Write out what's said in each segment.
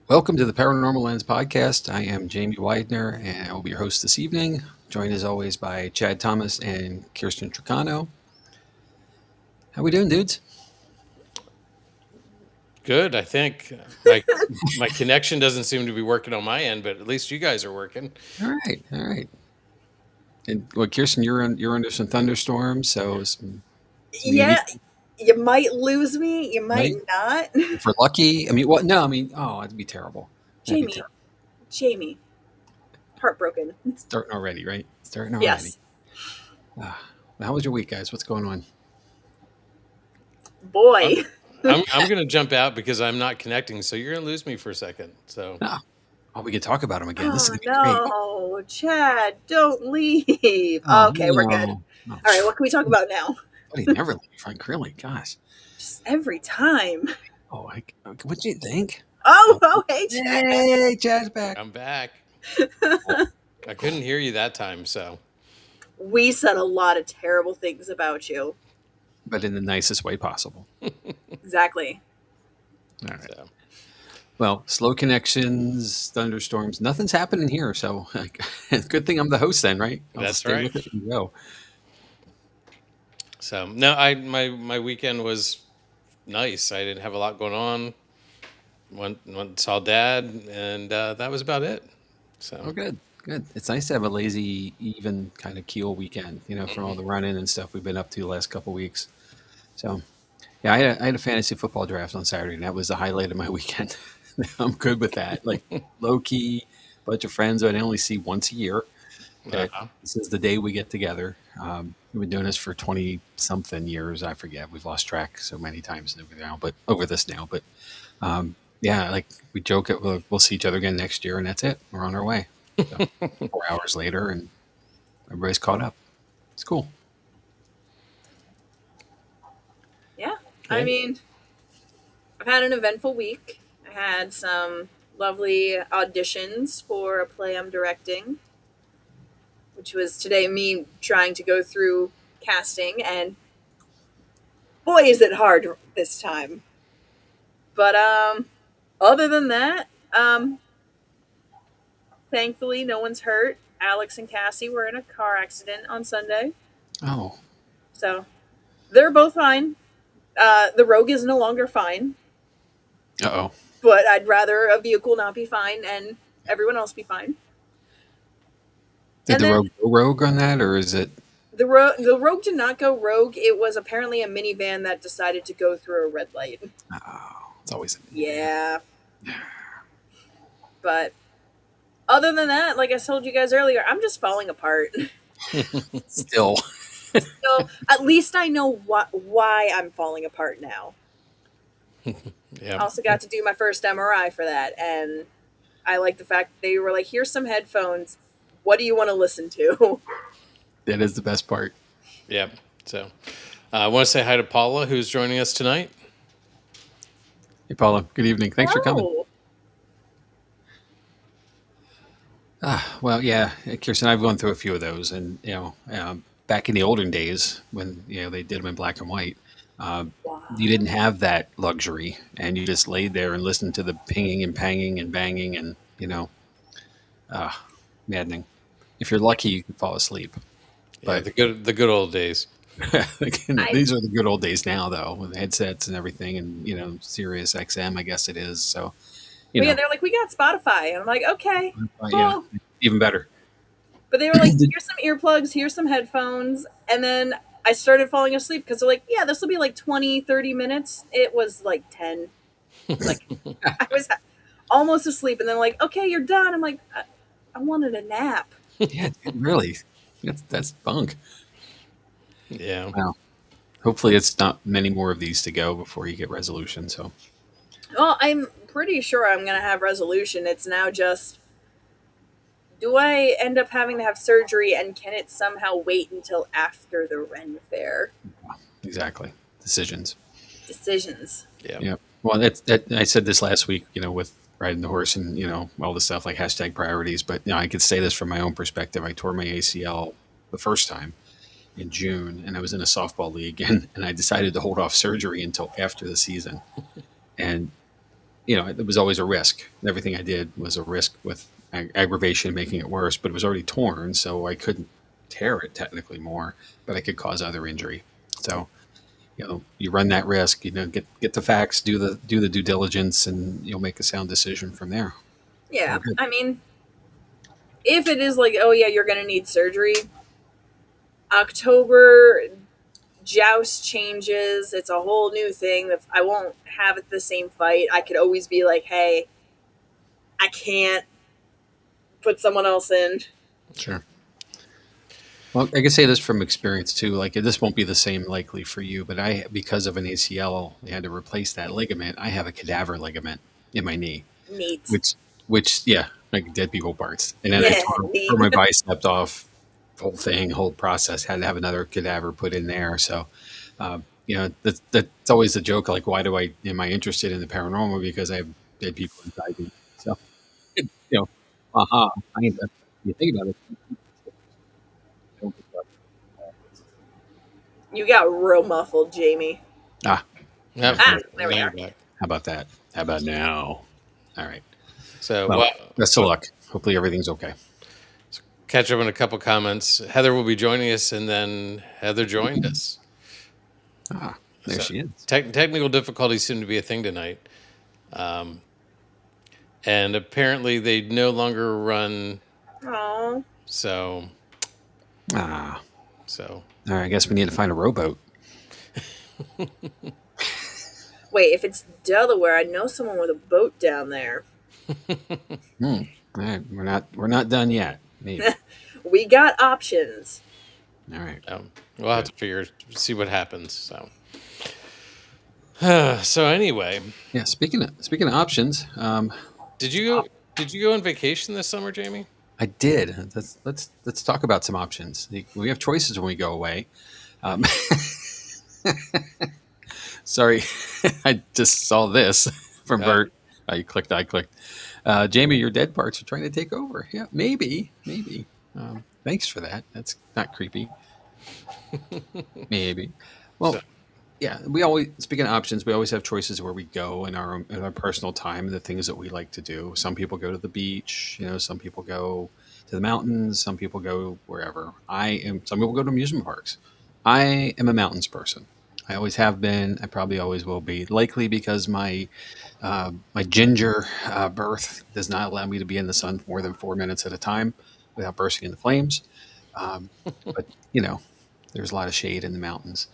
Welcome to the Paranormal Lens podcast. I am Jamie Widener, and I will be your host this evening, joined as always by Chad Thomas and Kirstin Tricano. How we doing, dudes? Good, I think. My connection doesn't seem to be working on my end, but at least you guys are working. All right, all right. And well, Kirstin, you're under some thunderstorms, so some unique, Yeah, you might lose me. You might right? not. If we're lucky, I mean, what? No, I mean, oh, that'd be terrible. That'd be Jamie, terrible. Jamie, heartbroken. Starting already, right? Starting already. Yes, How was your week, guys? What's going on? boy. I'm I'm going to jump out because I'm not connecting, so you're going to lose me for a second. So Oh, we could talk about them again. This is Oh gonna be great. no, Chad, don't leave. Oh Okay, we're good. no! Oh, All right, what can we talk about now? buddy, never leave, Frank. Really, gosh. Just every time. Oh, what do you think? Hey, Chad. Hey, Chad's back. I'm back. I couldn't hear you that time, so We said a lot of terrible things about you. But in the nicest way possible. Exactly. All right. so Well, slow connections, thunderstorms, nothing's happening here. So, good thing I'm the host then, right? I'll that's stay right. with it and go. So no, my weekend was nice. I didn't have a lot going on. Went saw Dad, and that was about it. So Oh, good. Good. It's nice to have a lazy, even kind of keel weekend, from all the running and stuff we've been up to the last couple weeks. So, yeah, I had a fantasy football draft on Saturday, and that was the highlight of my weekend. I'm good with that. Like, low key, bunch of friends that I only see once a year. Okay. uh-huh. This is the day we get together. We've been doing this for 20 something years. I forget. We've lost track so many times over this now. But yeah, like we joke that we'll see each other again next year, and that's it. We're on our way. So, 4 hours later, and everybody's caught up. It's cool. Yeah. Okay. I mean, I've had an eventful week. I had some lovely auditions for a play I'm directing, which was today me trying to go through casting, and boy, is it hard this time. But other than that, thankfully no one's hurt. Alex and Cassie were in a car accident on Sunday, Oh, so they're both fine. The Rogue is no longer fine, uh-oh. but I'd rather a vehicle not be fine and everyone else be fine. Did And the then rogue go rogue on that, or is it? the Rogue did not go rogue. It was apparently a minivan that decided to go through a red light. Oh, it's always Yeah. But other than that, like I told you guys earlier, I'm just falling apart. still. So at least I know why I'm falling apart now. I Yeah. also got to do my first MRI for that, and I like the fact that they were like, "Here's some headphones. What do you want to listen to?" That is the best part. Yeah. So I want to say hi to Paula, who's joining us tonight. Hey, Paula. Good evening. Thanks for coming. Oh, Well, yeah, Kirsten, I've gone through a few of those, and back in the olden days when they did them in black and white, wow. you didn't have that luxury, and you just laid there and listened to the pinging and panging and banging, and uh, maddening. If you're lucky, you can fall asleep. Yeah, But the good old days. these are the good old days now, though, with headsets and everything, and Sirius XM, I guess it is. So But yeah, they're like, "We got Spotify," and I'm like, "Okay, yeah, cool." even better. But they were like, "Here's some earplugs, here's some headphones," and then I started falling asleep because they're like, "Yeah, this will be like 20, 30 minutes." It was like 10. Like I was almost asleep, and then like, "Okay, you're done." I'm like, I wanted a nap. Yeah, really, that's bunk. Yeah. Wow. Hopefully, it's not many more of these to go before you get resolution. So, Well, I'm pretty sure I'm gonna have resolution. It's now just, do I end up having to have surgery, and can it somehow wait until after the Ren Fair? exactly, decisions. Decisions. Yeah. Yeah. Well, I said this last week, with riding the horse and all the stuff like hashtag priorities. But I could say this from my own perspective. I tore my ACL the first time in June, and I was in a softball league, and I decided to hold off surgery until after the season. And it was always a risk. Everything I did was a risk with aggravation, making it worse. But it was already torn, so I couldn't tear it technically more, but I could cause other injury. So you run that risk. Get the facts, do the due diligence, and you'll make a sound decision from there. Yeah, We're good. I mean, if it is like, oh yeah, you're gonna need surgery, October joust changes. It's a whole new thing. If I won't have the same fight, I could always be like, hey, I can't put someone else in. Sure. Well, I can say this from experience too. Like this won't be the same likely for you, but because of an ACL, they had to replace that ligament. I have a cadaver ligament in my knee, Neat. which yeah, like dead people parts. And then I Yeah, tore neat. my bicep off. Whole process. Had to have another cadaver put in there. So, that's always a joke. Like, why am I interested in the paranormal? Because I have dead people inside me. So, you know, kind of. You think about it. You got real muffled, Jamie. Ah, Yep. Ah, there we Now are. you're back. how about that? How about now? All right. So, Well, best of luck. Hopefully everything's okay. catch up on a couple comments. Heather will be joining us, and then Heather joined us. Ah, there So, she is. Technical difficulties seem to be a thing tonight. And apparently they no longer run. Oh, So, Ah, so all right. I guess we need to find a rowboat. wait. If it's Delaware, I know someone with a boat down there. All right, we're not done yet. Maybe. We got options. All right. we'll have to see what happens. So, so anyway, Yeah. Speaking of options, did you go on vacation this summer, Jamie? I did. Let's talk about some options. We have choices when we go away. Um, sorry, I just saw this from Bert. I clicked. Jamie, your dead parts are trying to take over. Yeah, maybe. Thanks for that. That's not creepy. Maybe. Well, So, yeah. Speaking of options, we always have choices where we go in our personal time and the things that we like to do. Some people go to the beach. Some people go to the mountains. Some people go wherever. Some people go to amusement parks. I am a mountains person. I always have been. I probably always will be. Likely because my ginger birth does not allow me to be in the sun for more than 4 minutes at a time without bursting into flames. But there's a lot of shade in the mountains.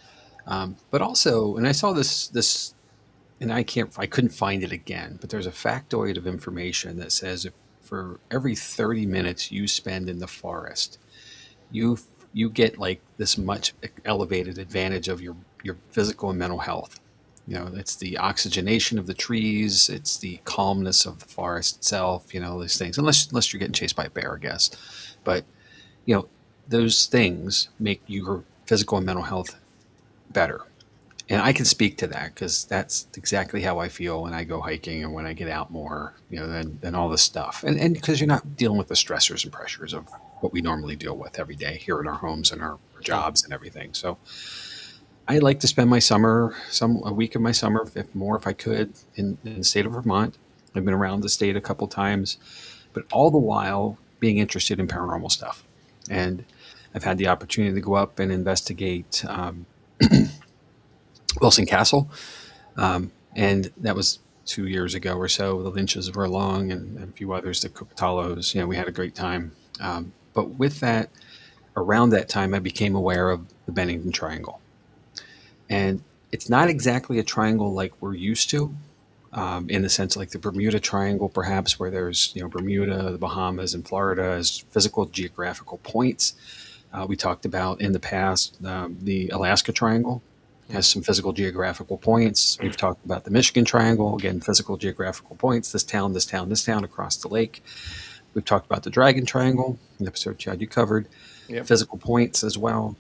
But also, and I saw this, and I couldn't find it again. But there's a factoid of information that says for every 30 minutes you spend in the forest, you get like this much elevated advantage of your physical and mental health. It's the oxygenation of the trees, it's the calmness of the forest itself. These things, unless you're getting chased by a bear, I guess. But those things make your physical and mental health better. And I can speak to that because that's exactly how I feel when I go hiking and when I get out more, than all this stuff. And because you're not dealing with the stressors and pressures of what we normally deal with every day here in our homes and our jobs and everything. So I like to spend my summer, a week of my summer, if I could, in the state of Vermont. I've been around the state a couple times, but all the while being interested in paranormal stuff. And I've had the opportunity to go up and investigate Wilson Castle. And that was 2 years ago or so. The Lynches were along and a few others, the Cupotalos. We had a great time. But with that, around that time, I became aware of the Bennington Triangle. And it's not exactly a triangle like we're used to, in the sense like the Bermuda Triangle, perhaps, where there's, Bermuda, the Bahamas, and Florida as physical geographical points. We talked about in the past the Alaska Triangle has some physical geographical points. We've talked about the Michigan Triangle, again, physical geographical points, this town, this town, this town across the lake. We've talked about the Dragon Triangle, an episode, Chad, you covered. Yep. Physical points as well.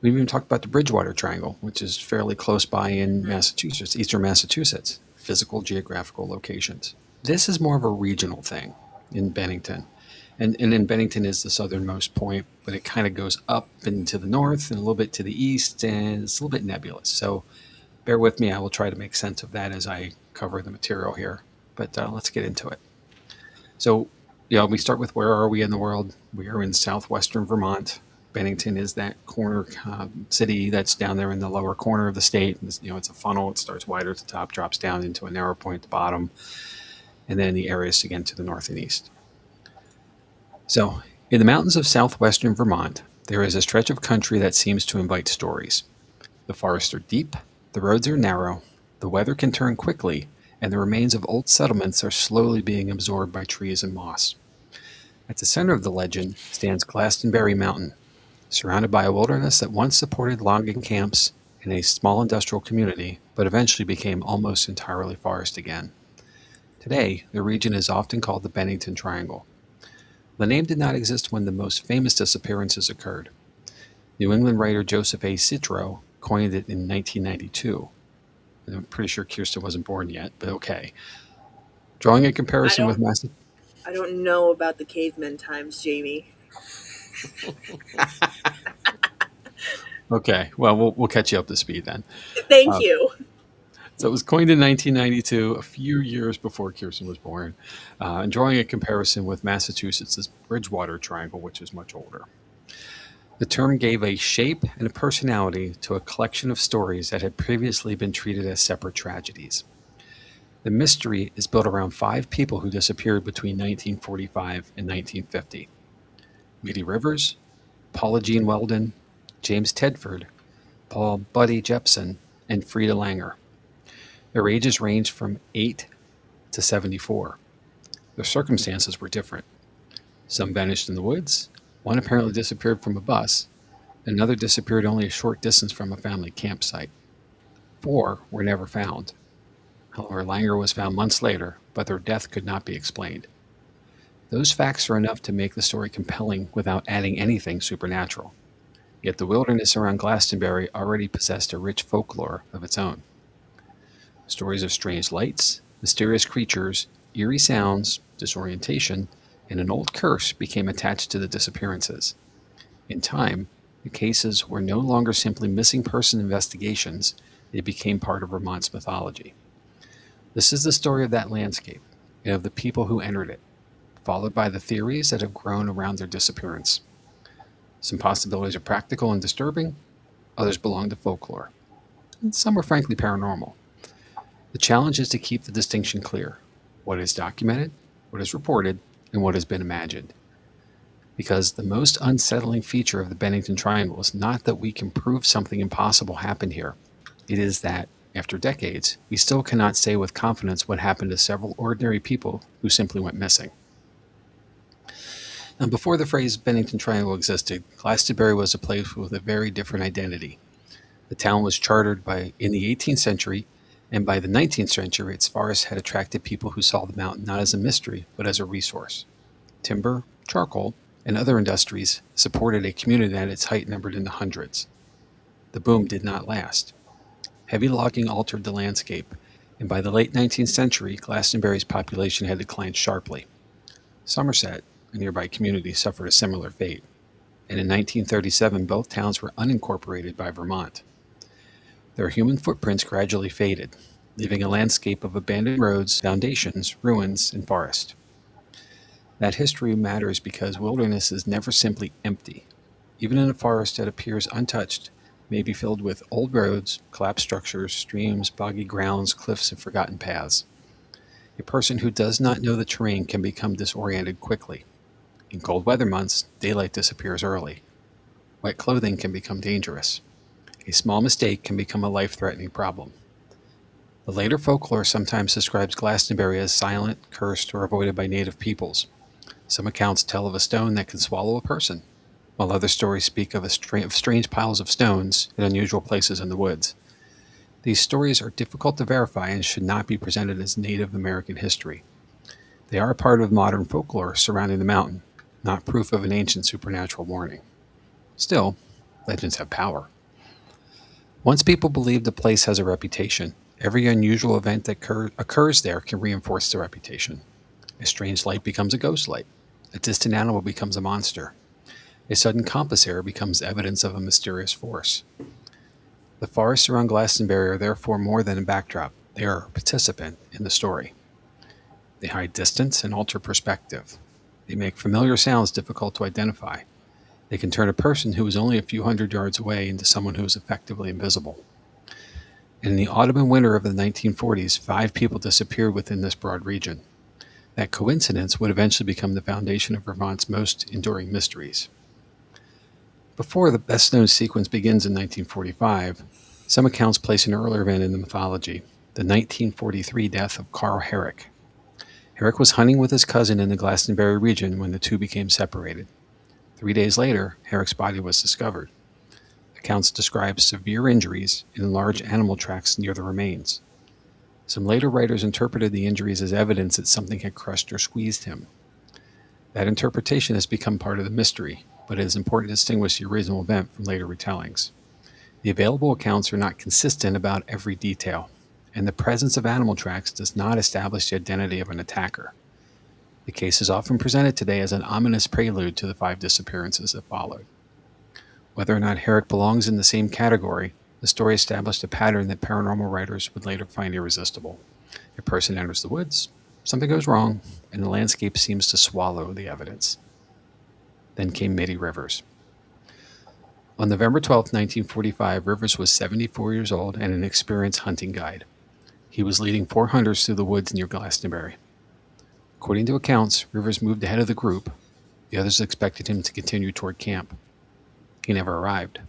We've even talked about the Bridgewater Triangle, which is fairly close by in Massachusetts, eastern Massachusetts, physical geographical locations. This is more of a regional thing in Bennington. And in Bennington is the southernmost point, but it kind of goes up and to the north and a little bit to the east, and it's a little bit nebulous. So bear with me. I will try to make sense of that as I cover the material here, but let's get into it. So, we start with where are we in the world? We are in southwestern Vermont. Bennington is that corner city that's down there in the lower corner of the state. It's a funnel. It starts wider at the top, drops down into a narrow point at the bottom, and then the areas again to the north and east. So, in the mountains of southwestern Vermont, there is a stretch of country that seems to invite stories. The forests are deep, the roads are narrow, the weather can turn quickly, and the remains of old settlements are slowly being absorbed by trees and moss. At the center of the legend stands Glastonbury Mountain, surrounded by a wilderness that once supported logging camps and a small industrial community, but eventually became almost entirely forest again. Today, the region is often called the Bennington Triangle. The name did not exist when the most famous disappearances occurred. New England writer Joseph A. Citro coined it in 1992. I'm pretty sure Kirstin wasn't born yet, but okay. Drawing a comparison with Massachusetts. I don't know about the caveman times, Jamie. Okay, well, we'll catch you up to speed then. Thank you. So it was coined in 1992, a few years before Kirstin was born, and drawing a comparison with Massachusetts' Bridgewater Triangle, which is much older. The term gave a shape and a personality to a collection of stories that had previously been treated as separate tragedies. The mystery is built around 5 people who disappeared between 1945 and 1950. Mitty Rivers, Paula Jean Weldon, James Tedford, Paul Buddy Jepson, and Frida Langer. Their ages ranged from 8 to 74. Their circumstances were different. Some vanished in the woods, one apparently disappeared from a bus, another disappeared only a short distance from a family campsite. 4 were never found. However, Langer was found months later, but their death could not be explained. Those facts are enough to make the story compelling without adding anything supernatural. Yet the wilderness around Glastonbury already possessed a rich folklore of its own. Stories of strange lights, mysterious creatures, eerie sounds, disorientation, and an old curse became attached to the disappearances. In time, the cases were no longer simply missing person investigations, they became part of Vermont's mythology. This is the story of that landscape, and of the people who entered it, followed by the theories that have grown around their disappearance. Some possibilities are practical and disturbing, others belong to folklore, and some are frankly paranormal. The challenge is to keep the distinction clear: what is documented, what is reported, and what has been imagined. Because the most unsettling feature of the Bennington Triangle is not that we can prove something impossible happened here. It is that, after decades, we still cannot say with confidence what happened to several ordinary people who simply went missing. Now, before the phrase Bennington Triangle existed, Glastonbury was a place with a very different identity. The town was chartered in the 18th century, and by the 19th century, its forests had attracted people who saw the mountain not as a mystery, but as a resource. Timber, charcoal, and other industries supported a community that at its height numbered in the hundreds. The boom did not last. Heavy logging altered the landscape, and by the late 19th century, Glastonbury's population had declined sharply. Somerset, a nearby community, suffered a similar fate, and in 1937 both towns were unincorporated by Vermont. Their human footprints gradually faded, leaving a landscape of abandoned roads, foundations, ruins, and forest. That history matters because wilderness is never simply empty. Even in a forest that appears untouched, may be filled with old roads, collapsed structures, streams, boggy grounds, cliffs, and forgotten paths. A person who does not know the terrain can become disoriented quickly. In cold weather months, daylight disappears early. Wet clothing can become dangerous. A small mistake can become a life-threatening problem. The later folklore sometimes describes Glastonbury as silent, cursed, or avoided by native peoples. Some accounts tell of a stone that can swallow a person, while other stories speak of strange piles of stones in unusual places in the woods. These stories are difficult to verify and should not be presented as Native American history. They are part of modern folklore surrounding the mountain, not proof of an ancient supernatural warning. Still, legends have power. Once people believe the place has a reputation, every unusual event that occurs there can reinforce the reputation. A strange light becomes a ghost light. A distant animal becomes a monster. A sudden compass error becomes evidence of a mysterious force. The forests around Glastonbury are therefore more than a backdrop. They are a participant in the story. They hide distance and alter perspective. They make familiar sounds difficult to identify. They can turn a person who is only a few hundred yards away into someone who is effectively invisible. In the autumn and winter of the 1940s, 5 people disappeared within this broad region. That coincidence would eventually become the foundation of Vermont's most enduring mysteries. Before the best-known sequence begins in 1945, some accounts place an earlier event in the mythology, the 1943 death of Carl Herrick. Herrick was hunting with his cousin in the Glastonbury region when the two became separated. 3 days later, Herrick's body was discovered. Accounts describe severe injuries and large animal tracks near the remains. Some later writers interpreted the injuries as evidence that something had crushed or squeezed him. That interpretation has become part of the mystery, but it is important to distinguish the original event from later retellings. The available accounts are not consistent about every detail, and the presence of animal tracks does not establish the identity of an attacker. The case is often presented today as an ominous prelude to the 5 disappearances that followed. Whether or not Herrick belongs in the same category, the story established a pattern that paranormal writers would later find irresistible. A person enters the woods, something goes wrong, and the landscape seems to swallow the evidence. Then came Mitty Rivers. On November 12, 1945, Rivers was 74 years old and an experienced hunting guide. He was leading 4 hunters through the woods near Glastonbury. According to accounts, Rivers moved ahead of the group. The others expected him to continue toward camp. He never arrived.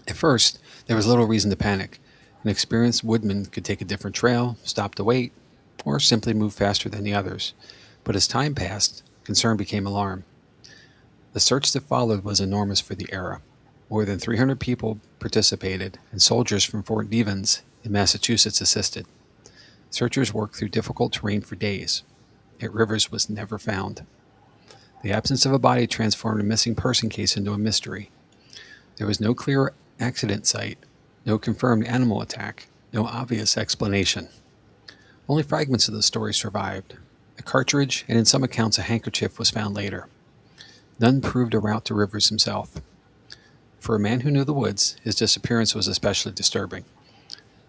At first, there was little reason to panic. An experienced woodman could take a different trail, stop to wait, or simply move faster than the others. But as time passed, concern became alarm. The search that followed was enormous for the era. More than 300 people participated, and soldiers from Fort Devens in Massachusetts assisted. Searchers worked through difficult terrain for days. Yet Rivers was never found. The absence of a body transformed a missing person case into a mystery. There was no clear accident site, no confirmed animal attack, no obvious explanation. Only fragments of the story survived. A cartridge and in some accounts a handkerchief was found later. None proved a route to Rivers himself. For a man who knew the woods, his disappearance was especially disturbing.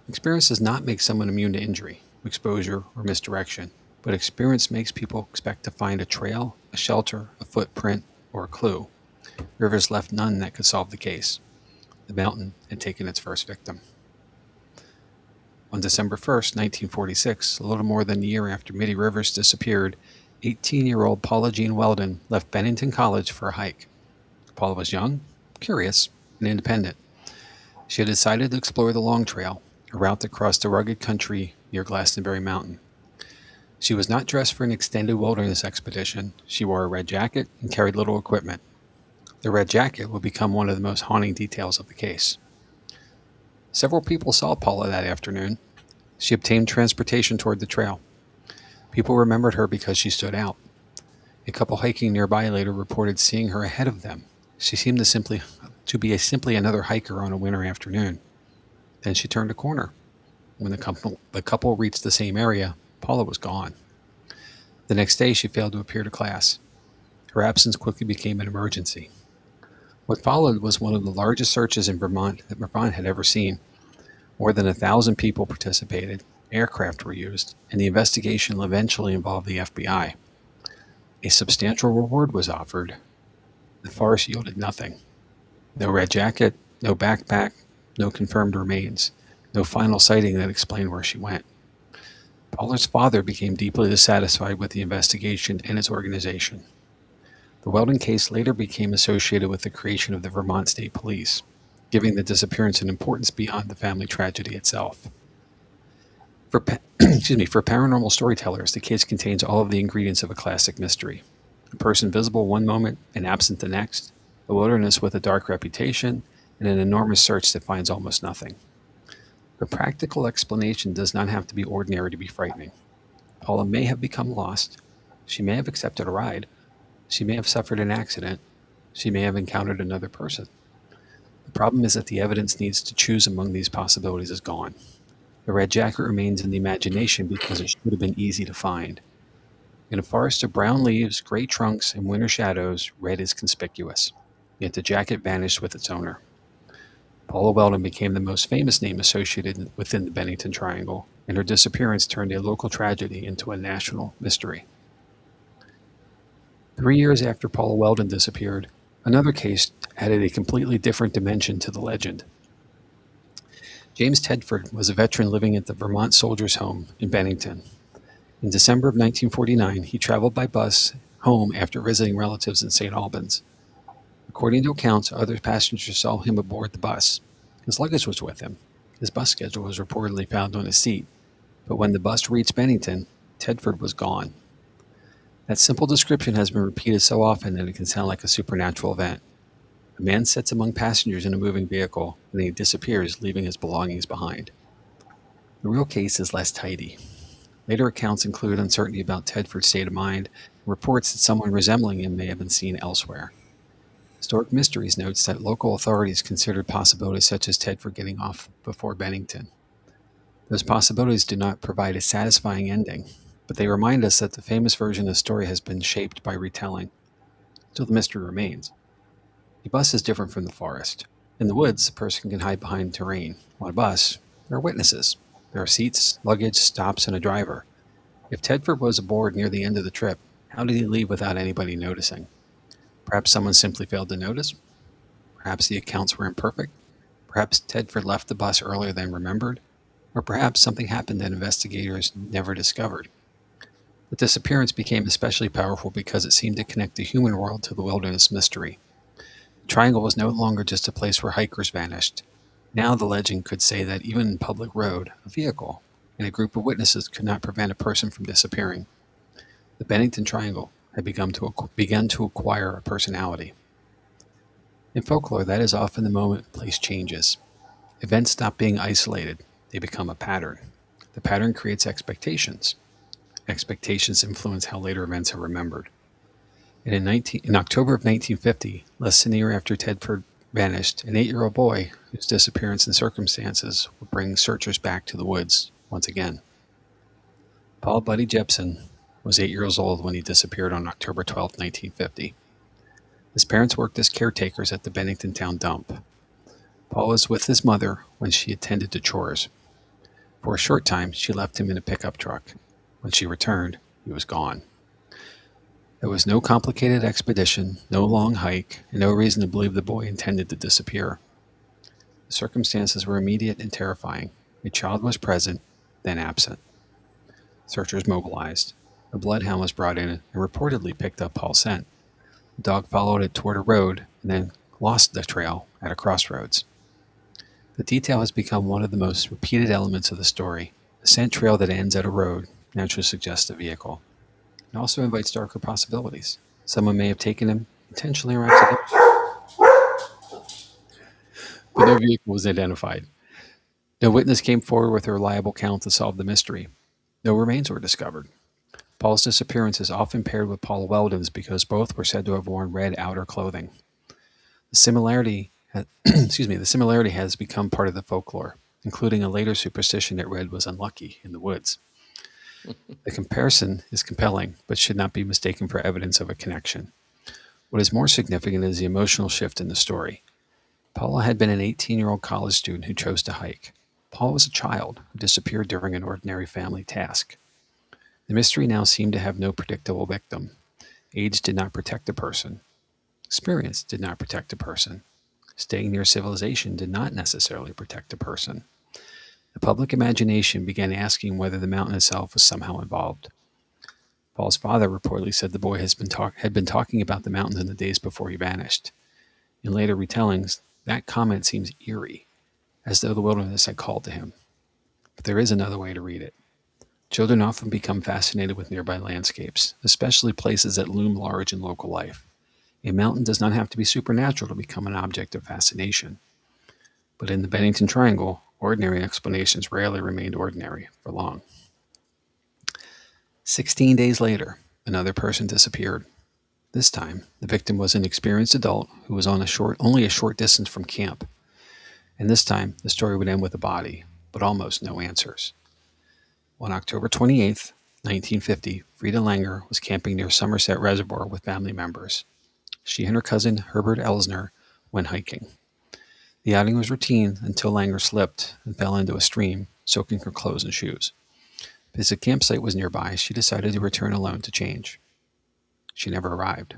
Experience does not make someone immune to injury, exposure, or misdirection, but experience makes people expect to find a trail, a shelter, a footprint, or a clue. Rivers left none that could solve the case. The mountain had taken its first victim. On December 1st, 1946, a little more than a year after Mitty Rivers disappeared, 18-year-old Paula Jean Weldon left Bennington College for a hike. Paula was young, curious, and independent. She had decided to explore the Long Trail, a route that crossed the rugged country near Glastonbury Mountain. She was not dressed for an extended wilderness expedition. She wore a red jacket and carried little equipment. The red jacket would become one of the most haunting details of the case. Several people saw Paula that afternoon. She obtained transportation toward the trail. People remembered her because she stood out. A couple hiking nearby later reported seeing her ahead of them. She seemed to be simply another hiker on a winter afternoon. Then she turned a corner. When the couple reached the same area, Paula was gone. The next day, she failed to appear to class. Her absence quickly became an emergency. What followed was one of the largest searches in Vermont that Vermont had ever seen. More than 1,000 people participated, aircraft were used, and the investigation eventually involved the FBI. A substantial reward was offered. The forest yielded nothing. No red jacket, no backpack, no confirmed remains, no final sighting that explained where she went. Paula's father became deeply dissatisfied with the investigation and its organization. The Weldon case later became associated with the creation of the Vermont State Police, giving the disappearance an importance beyond the family tragedy itself. For paranormal storytellers, the case contains all of the ingredients of a classic mystery. A person visible one moment and absent the next, a wilderness with a dark reputation, and an enormous search that finds almost nothing. The practical explanation does not have to be ordinary to be frightening. Paula may have become lost. She may have accepted a ride. She may have suffered an accident. She may have encountered another person. The problem is that the evidence needs to choose among these possibilities is gone. The red jacket remains in the imagination because it should have been easy to find. In a forest of brown leaves, gray trunks, and winter shadows, red is conspicuous. Yet the jacket vanished with its owner. Paula Weldon became the most famous name associated within the Bennington Triangle, and her disappearance turned a local tragedy into a national mystery. 3 years after Paula Weldon disappeared, another case added a completely different dimension to the legend. James Tedford was a veteran living at the Vermont Soldiers' Home in Bennington. In December of 1949, he traveled by bus home after visiting relatives in St. Albans. According to accounts, other passengers saw him aboard the bus. His luggage was with him. His bus schedule was reportedly found on his seat. But when the bus reached Bennington, Tedford was gone. That simple description has been repeated so often that it can sound like a supernatural event. A man sits among passengers in a moving vehicle, and then he disappears, leaving his belongings behind. The real case is less tidy. Later accounts include uncertainty about Tedford's state of mind and reports that someone resembling him may have been seen elsewhere. Historic Mysteries notes that local authorities considered possibilities such as Tedford getting off before Bennington. Those possibilities do not provide a satisfying ending, but they remind us that the famous version of the story has been shaped by retelling. Still, the mystery remains. A bus is different from the forest. In the woods, a person can hide behind terrain. On a bus, there are witnesses. There are seats, luggage, stops, and a driver. If Tedford was aboard near the end of the trip, how did he leave without anybody noticing? Perhaps someone simply failed to notice? Perhaps the accounts were imperfect? Perhaps Tedford left the bus earlier than remembered? Or perhaps something happened that investigators never discovered. The disappearance became especially powerful because it seemed to connect the human world to the wilderness mystery. The triangle was no longer just a place where hikers vanished. Now the legend could say that even in public road, a vehicle and a group of witnesses could not prevent a person from disappearing. The Bennington Triangle had begun to acquire a personality. In folklore, that is often the moment place changes. Events stop being isolated. They become a pattern. The pattern creates expectations. Expectations influence how later events are remembered. And in October of 1950, less than a year after Tedford vanished, an 8-year-old boy whose disappearance and circumstances would bring searchers back to the woods once again. Paul Buddy Jepson was 8 years old when he disappeared on October 12, 1950. His parents worked as caretakers at the Bennington town dump. Paul was with his mother when she attended to chores. For a short time, she left him in a pickup truck. When she returned, he was gone. There was no complicated expedition, no long hike, and no reason to believe the boy intended to disappear. The circumstances were immediate and terrifying. A child was present, then absent. Searchers mobilized. A bloodhound was brought in and reportedly picked up Paul's scent. The dog followed it toward a road and then lost the trail at a crossroads. The detail has become one of the most repeated elements of the story. A scent trail that ends at a road naturally suggests a vehicle. It also invites darker possibilities. Someone may have taken him intentionally or accidentally, but no vehicle was identified. No witness came forward with a reliable account to solve the mystery. No remains were discovered. Paul's disappearance is often paired with Paula Weldon's because both were said to have worn red outer clothing. The similarity has become part of the folklore, including a later superstition that red was unlucky in the woods. The comparison is compelling, but should not be mistaken for evidence of a connection. What is more significant is the emotional shift in the story. Paula had been an 18-year-old college student who chose to hike. Paula was a child who disappeared during an ordinary family task. The mystery now seemed to have no predictable victim. Age did not protect a person. Experience did not protect a person. Staying near civilization did not necessarily protect a person. The public imagination began asking whether the mountain itself was somehow involved. Paul's father reportedly said the boy had been talking about the mountains in the days before he vanished. In later retellings, that comment seems eerie, as though the wilderness had called to him. But there is another way to read it. Children often become fascinated with nearby landscapes, especially places that loom large in local life. A mountain does not have to be supernatural to become an object of fascination. But in the Bennington Triangle, ordinary explanations rarely remained ordinary for long. 16 days later, another person disappeared. This time, the victim was an experienced adult who was on only a short distance from camp. And this time, the story would end with a body, but almost no answers. On October 28, 1950, Frida Langer was camping near Somerset Reservoir with family members. She and her cousin, Herbert Elsner, went hiking. The outing was routine until Langer slipped and fell into a stream, soaking her clothes and shoes. Because the campsite was nearby, she decided to return alone to change. She never arrived.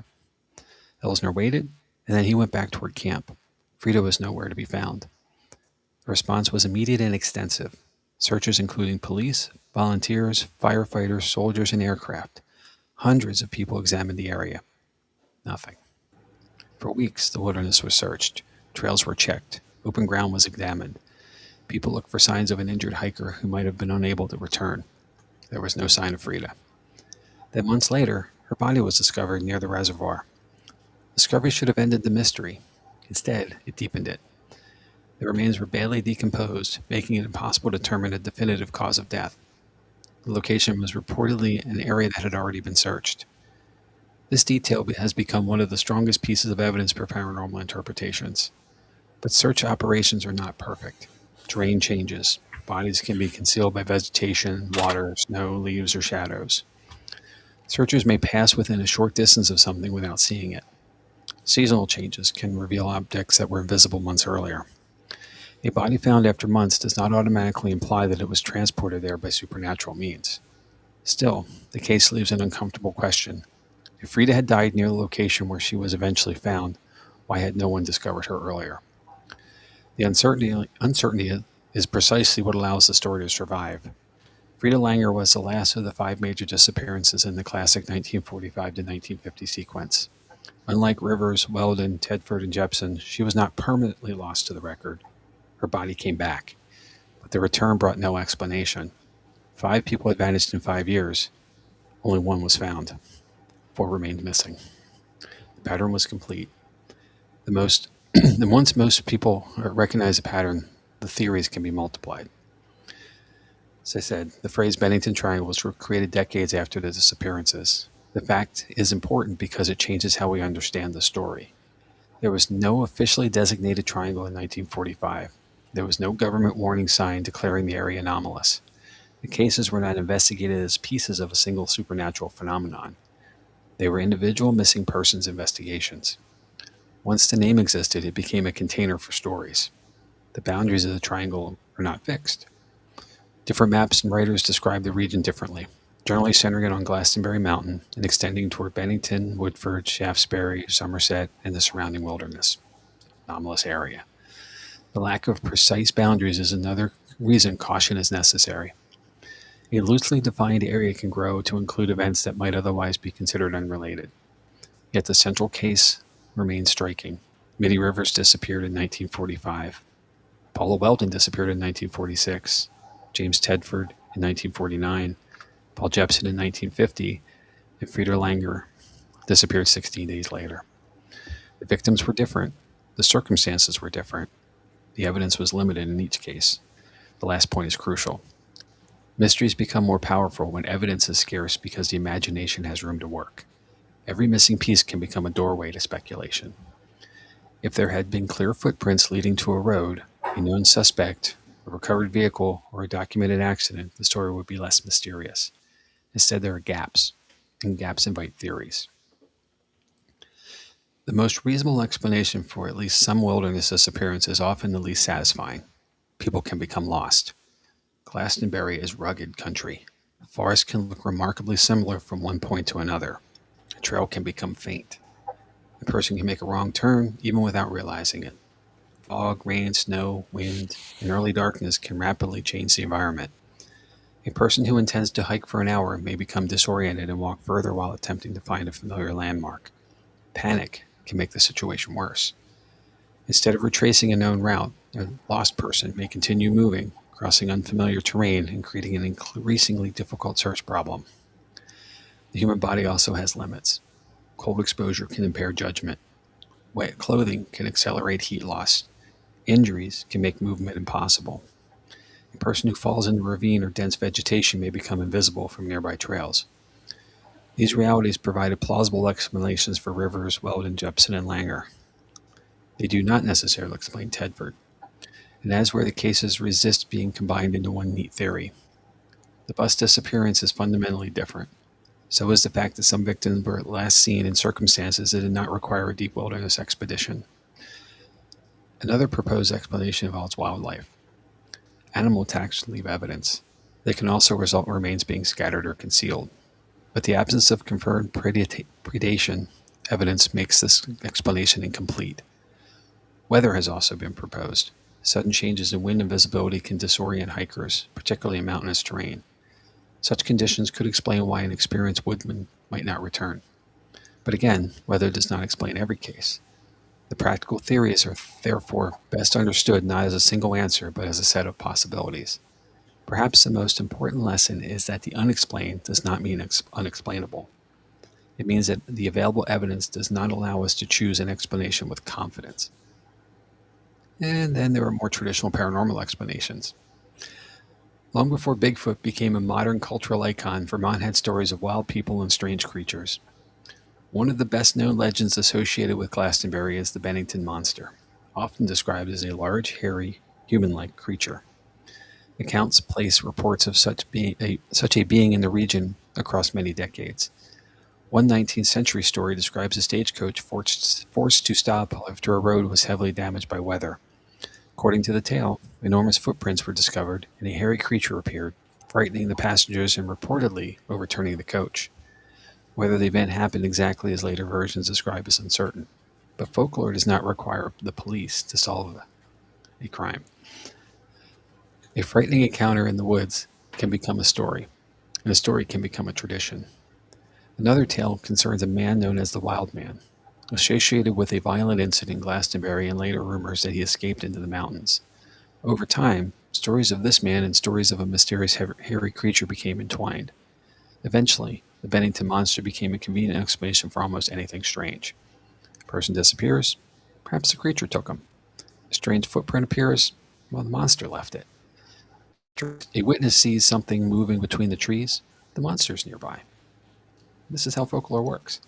Elsner waited, and then he went back toward camp. Frida was nowhere to be found. The response was immediate and extensive. Searchers including police, volunteers, firefighters, soldiers, and aircraft. Hundreds of people examined the area. Nothing. For weeks, the wilderness was searched. Trails were checked. Open ground was examined. People looked for signs of an injured hiker who might have been unable to return. There was no sign of Frida. Then months later, her body was discovered near the reservoir. Discovery should have ended the mystery. Instead, it deepened it. The remains were badly decomposed, making it impossible to determine a definitive cause of death. The location was reportedly an area that had already been searched. This detail has become one of the strongest pieces of evidence for paranormal interpretations. But search operations are not perfect. Terrain changes. Bodies can be concealed by vegetation, water, snow, leaves, or shadows. Searchers may pass within a short distance of something without seeing it. Seasonal changes can reveal objects that were invisible months earlier. A body found after months does not automatically imply that it was transported there by supernatural means. Still, the case leaves an uncomfortable question. If Frida had died near the location where she was eventually found, why had no one discovered her earlier? The uncertainty is precisely what allows the story to survive. Frida Langer was the last of the 5 major disappearances in the classic 1945 to 1950 sequence. Unlike Rivers, Weldon, Tedford, and Jepson, she was not permanently lost to the record. Her body came back, but the return brought no explanation. 5 people had vanished in 5 years. Only 1 was found. 4 remained missing. The pattern was complete. Once most people recognize a pattern, the theories can be multiplied. As I said, the phrase Bennington Triangle was created decades after the disappearances. The fact is important because it changes how we understand the story. There was no officially designated triangle in 1945. There was no government warning sign declaring the area anomalous. The cases were not investigated as pieces of a single supernatural phenomenon. They were individual missing persons investigations. Once the name existed, it became a container for stories. The boundaries of the triangle are not fixed. Different maps and writers describe the region differently, generally centering it on Glastonbury Mountain and extending toward Bennington, Woodford, Shaftesbury, Somerset, and the surrounding wilderness. Anomalous area. The lack of precise boundaries is another reason caution is necessary. A loosely defined area can grow to include events that might otherwise be considered unrelated. Yet the central case remains striking. Minnie Rivers disappeared in 1945. Paula Weldon disappeared in 1946. James Tedford in 1949. Paul Jepson in 1950. And Frida Langer disappeared 16 days later. The victims were different. The circumstances were different. The evidence was limited in each case. The last point is crucial. Mysteries become more powerful when evidence is scarce because the imagination has room to work. Every missing piece can become a doorway to speculation. If there had been clear footprints leading to a road, a known suspect, a recovered vehicle, or a documented accident, the story would be less mysterious. Instead, there are gaps, and gaps invite theories. The most reasonable explanation for at least some wilderness disappearance is often the least satisfying. People can become lost. Glastonbury is rugged country. A forest can look remarkably similar from one point to another. A trail can become faint. A person can make a wrong turn even without realizing it. Fog, rain, snow, wind, and early darkness can rapidly change the environment. A person who intends to hike for an hour may become disoriented and walk further while attempting to find a familiar landmark. Panic can make the situation worse. Instead of retracing a known route, a lost person may continue moving, crossing unfamiliar terrain and creating an increasingly difficult search problem. The human body also has limits. Cold exposure can impair judgment. Wet clothing can accelerate heat loss. Injuries can make movement impossible. A person who falls into a ravine or dense vegetation may become invisible from nearby trails. These realities provided plausible explanations for Rivers, Weldon, Jepson, and Langer. They do not necessarily explain Tedford, and that is where the cases resist being combined into one neat theory. The bus disappearance is fundamentally different. So is the fact that some victims were last seen in circumstances that did not require a deep wilderness expedition. Another proposed explanation involves wildlife. Animal attacks leave evidence. They can also result in remains being scattered or concealed. But the absence of confirmed predation evidence makes this explanation incomplete. Weather has also been proposed. Sudden changes in wind and visibility can disorient hikers, particularly in mountainous terrain. Such conditions could explain why an experienced woodman might not return. But again, weather does not explain every case. The practical theories are therefore best understood not as a single answer, but as a set of possibilities. Perhaps the most important lesson is that the unexplained does not mean unexplainable. It means that the available evidence does not allow us to choose an explanation with confidence. And then there are more traditional paranormal explanations. Long before Bigfoot became a modern cultural icon, Vermont had stories of wild people and strange creatures. One of the best-known legends associated with Glastonbury is the Bennington Monster, often described as a large, hairy, human-like creature. Accounts place reports of such a being in the region across many decades. One 19th century story describes a stagecoach forced to stop after a road was heavily damaged by weather. According to the tale, enormous footprints were discovered, and a hairy creature appeared, frightening the passengers and reportedly overturning the coach. Whether the event happened exactly as later versions describe is uncertain, but folklore does not require the police to solve a crime. A frightening encounter in the woods can become a story, and a story can become a tradition. Another tale concerns a man known as the Wild Man, associated with a violent incident in Glastonbury and later rumors that he escaped into the mountains. Over time, stories of this man and stories of a mysterious hairy creature became entwined. Eventually, the Bennington Monster became a convenient explanation for almost anything strange. A person disappears, perhaps the creature took him. A strange footprint appears, well, the monster left it. A witness sees something moving between the trees, the monster's nearby. This is how folklore works.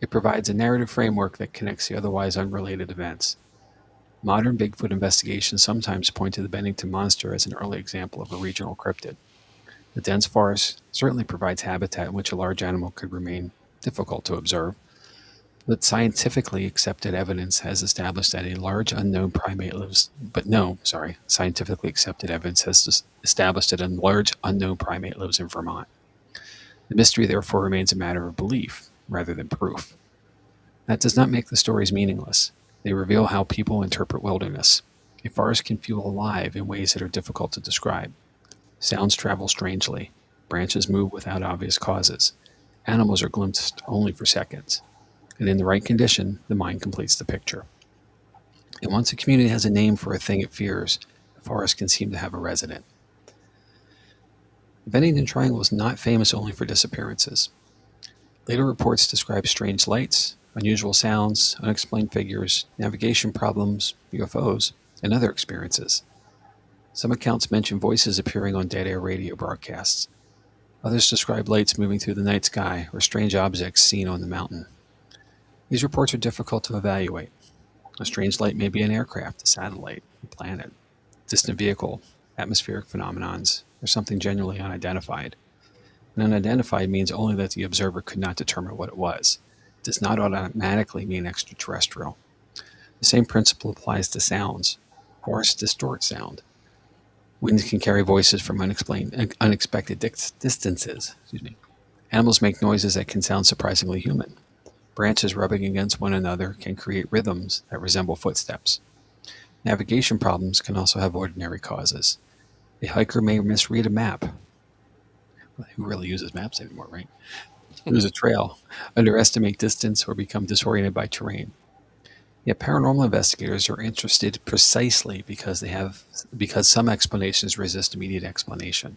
It provides a narrative framework that connects the otherwise unrelated events. Modern Bigfoot investigations sometimes point to the Bennington Monster as an early example of a regional cryptid. The dense forest certainly provides habitat in which a large animal could remain difficult to observe, but scientifically accepted evidence has established that a large unknown primate lives. Scientifically accepted evidence has established that a large unknown primate lives in Vermont. The mystery therefore remains a matter of belief rather than proof. That does not make the stories meaningless. They reveal how people interpret wilderness. A forest can feel alive in ways that are difficult to describe. Sounds travel strangely. Branches move without obvious causes. Animals are glimpsed only for seconds. And in the right condition, the mind completes the picture. And once a community has a name for a thing it fears, the forest can seem to have a resident. The Bennington Triangle is not famous only for disappearances. Later reports describe strange lights, unusual sounds, unexplained figures, navigation problems, UFOs, and other experiences. Some accounts mention voices appearing on dead-air radio broadcasts. Others describe lights moving through the night sky or strange objects seen on the mountain. These reports are difficult to evaluate. A strange light may be an aircraft, a satellite, a planet, distant vehicle, atmospheric phenomenons, or something genuinely unidentified. And unidentified means only that the observer could not determine what it was. It does not automatically mean extraterrestrial. The same principle applies to sounds. Forests distort sound. Winds can carry voices from unexpected distances. Animals make noises that can sound surprisingly human. Branches rubbing against one another can create rhythms that resemble footsteps. Navigation problems can also have ordinary causes. A hiker may misread a map. Well, who really uses maps anymore, right? Lose a trail, underestimate distance, or become disoriented by terrain. Yet paranormal investigators are interested precisely because some explanations resist immediate explanation.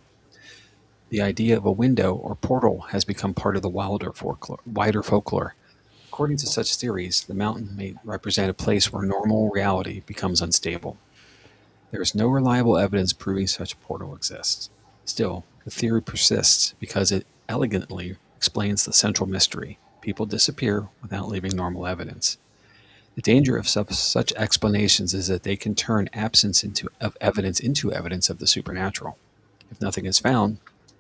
The idea of a window or portal has become part of the wider folklore. According to such theories, the mountain may represent a place where normal reality becomes unstable. There is no reliable evidence proving such a portal exists. Still, the theory persists because it elegantly explains the central mystery. People disappear without leaving normal evidence. The danger of such explanations is that they can turn absence of evidence into evidence of the supernatural. If nothing is found,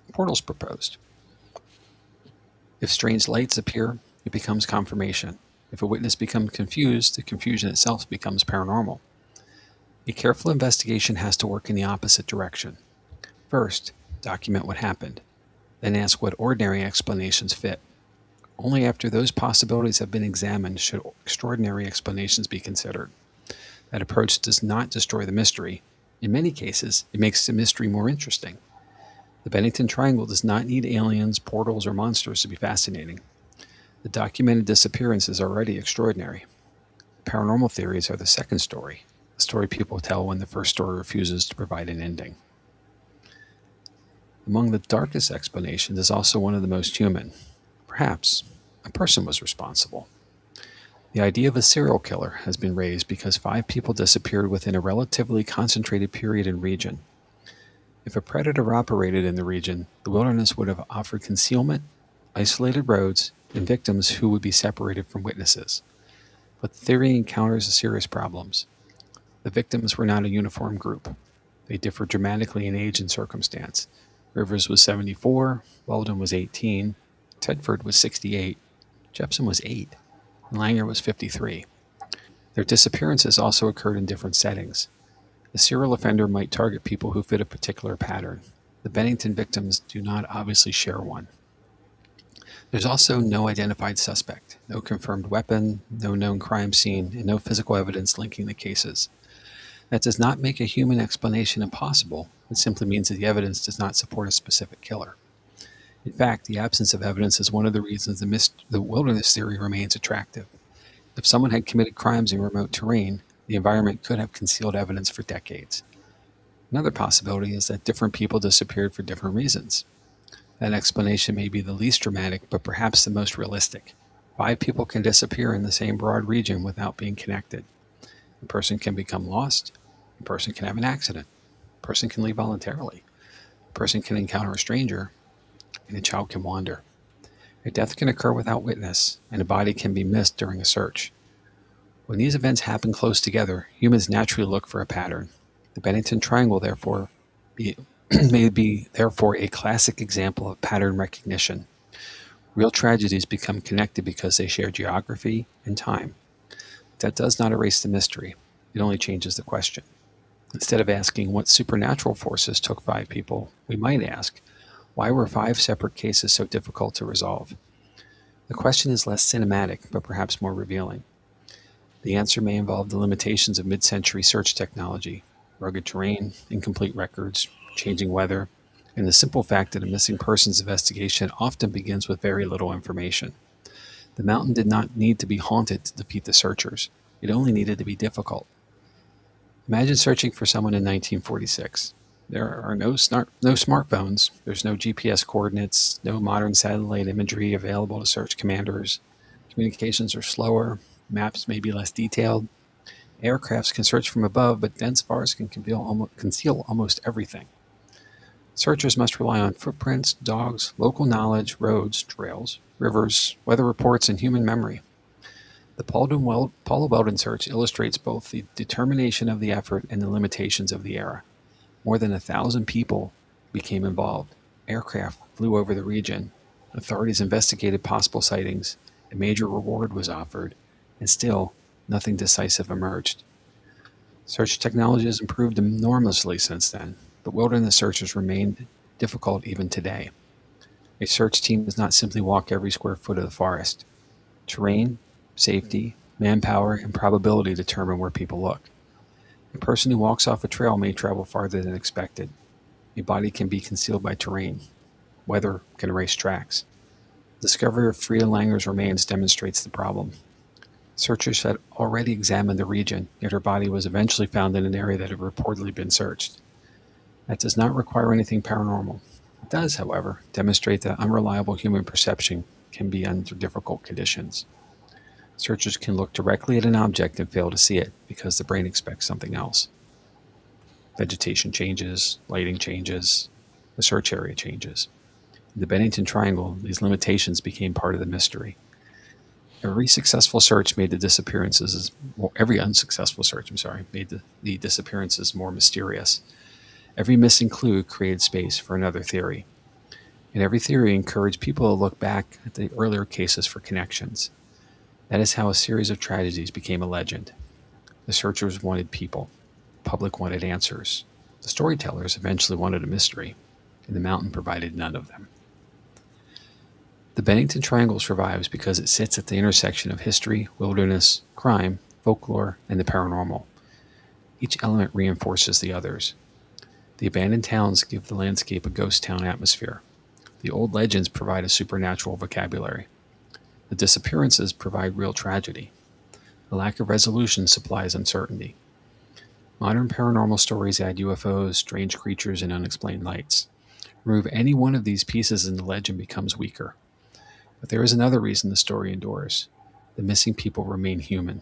a portal is proposed. If strange lights appear, it becomes confirmation. If a witness becomes confused, the confusion itself becomes paranormal. A careful investigation has to work in the opposite direction. First, document what happened, then ask what ordinary explanations fit. Only after those possibilities have been examined should extraordinary explanations be considered. That approach does not destroy the mystery. In many cases, it makes the mystery more interesting. The Bennington Triangle does not need aliens, portals, or monsters to be fascinating. The documented disappearances are already extraordinary. Paranormal theories are the second story, the story people tell when the first story refuses to provide an ending. Among the darkest explanations is also one of the most human. Perhaps a person was responsible. The idea of a serial killer has been raised because 5 people disappeared within a relatively concentrated period and region. If a predator operated in the region, the wilderness would have offered concealment, isolated roads, and victims who would be separated from witnesses. But the theory encounters serious problems. The victims were not a uniform group. They differed dramatically in age and circumstance. Rivers was 74, Weldon was 18, Tedford was 68, Jepson was 8, and Langer was 53. Their disappearances also occurred in different settings. The serial offender might target people who fit a particular pattern. The Bennington victims do not obviously share one. There's also no identified suspect, no confirmed weapon, no known crime scene, and no physical evidence linking the cases. That does not make a human explanation impossible. It simply means that the evidence does not support a specific killer. In fact, the absence of evidence is one of the reasons the wilderness theory remains attractive. If someone had committed crimes in remote terrain, the environment could have concealed evidence for decades. Another possibility is that different people disappeared for different reasons. That explanation may be the least dramatic, but perhaps the most realistic. 5 people can disappear in the same broad region without being connected. A person can become lost. A person can have an accident. A person can leave voluntarily. A person can encounter a stranger, and a child can wander. A death can occur without witness, and a body can be missed during a search. When these events happen close together, humans naturally look for a pattern. The Bennington Triangle, therefore, may be therefore a classic example of pattern recognition. Real tragedies become connected because they share geography and time. That does not erase the mystery. It only changes the question. Instead of asking what supernatural forces took 5 people, we might ask, why were 5 separate cases so difficult to resolve? The question is less cinematic, but perhaps more revealing. The answer may involve the limitations of mid-century search technology, rugged terrain, incomplete records, changing weather, and the simple fact that a missing persons investigation often begins with very little information. The mountain did not need to be haunted to defeat the searchers. It only needed to be difficult. Imagine searching for someone in 1946. There are no smartphones, there's no GPS coordinates, no modern satellite imagery available to search commanders. Communications are slower, maps may be less detailed. Aircrafts can search from above, but dense forests can conceal almost everything. Searchers must rely on footprints, dogs, local knowledge, roads, trails, rivers, weather reports, and human memory. The Paul Weldon search illustrates both the determination of the effort and the limitations of the era. More than 1,000 people became involved. Aircraft flew over the region. Authorities investigated possible sightings. A major reward was offered, and still, nothing decisive emerged. Search technology has improved enormously since then, but wilderness searches remain difficult even today. A search team does not simply walk every square foot of the forest. Terrain, safety, manpower, and probability determine where people look. A person who walks off a trail may travel farther than expected. A body can be concealed by terrain. Weather can erase tracks. The discovery of Frida Langer's remains demonstrates the problem. Searchers had already examined the region, yet her body was eventually found in an area that had reportedly been searched. That does not require anything paranormal. It does, however, demonstrate that unreliable human perception can be under difficult conditions. Searchers can look directly at an object and fail to see it because the brain expects something else. Vegetation changes, lighting changes, the search area changes. In the Bennington Triangle, these limitations became part of the mystery. Every unsuccessful search made the disappearances more mysterious. Every missing clue created space for another theory. And every theory encouraged people to look back at the earlier cases for connections. That is how a series of tragedies became a legend. The searchers wanted people public wanted answers. The storytellers eventually wanted a mystery, and the mountain provided none of them. The Bennington Triangle survives because it sits at the intersection of history, wilderness, crime, folklore, and the paranormal. Each element reinforces the others. The abandoned towns give the landscape a ghost town atmosphere. The old legends provide a supernatural vocabulary. The disappearances provide real tragedy. The lack of resolution supplies uncertainty. Modern paranormal stories add UFOs, strange creatures, and unexplained lights. Remove any one of these pieces and the legend becomes weaker. But there is another reason the story endures. The missing people remain human.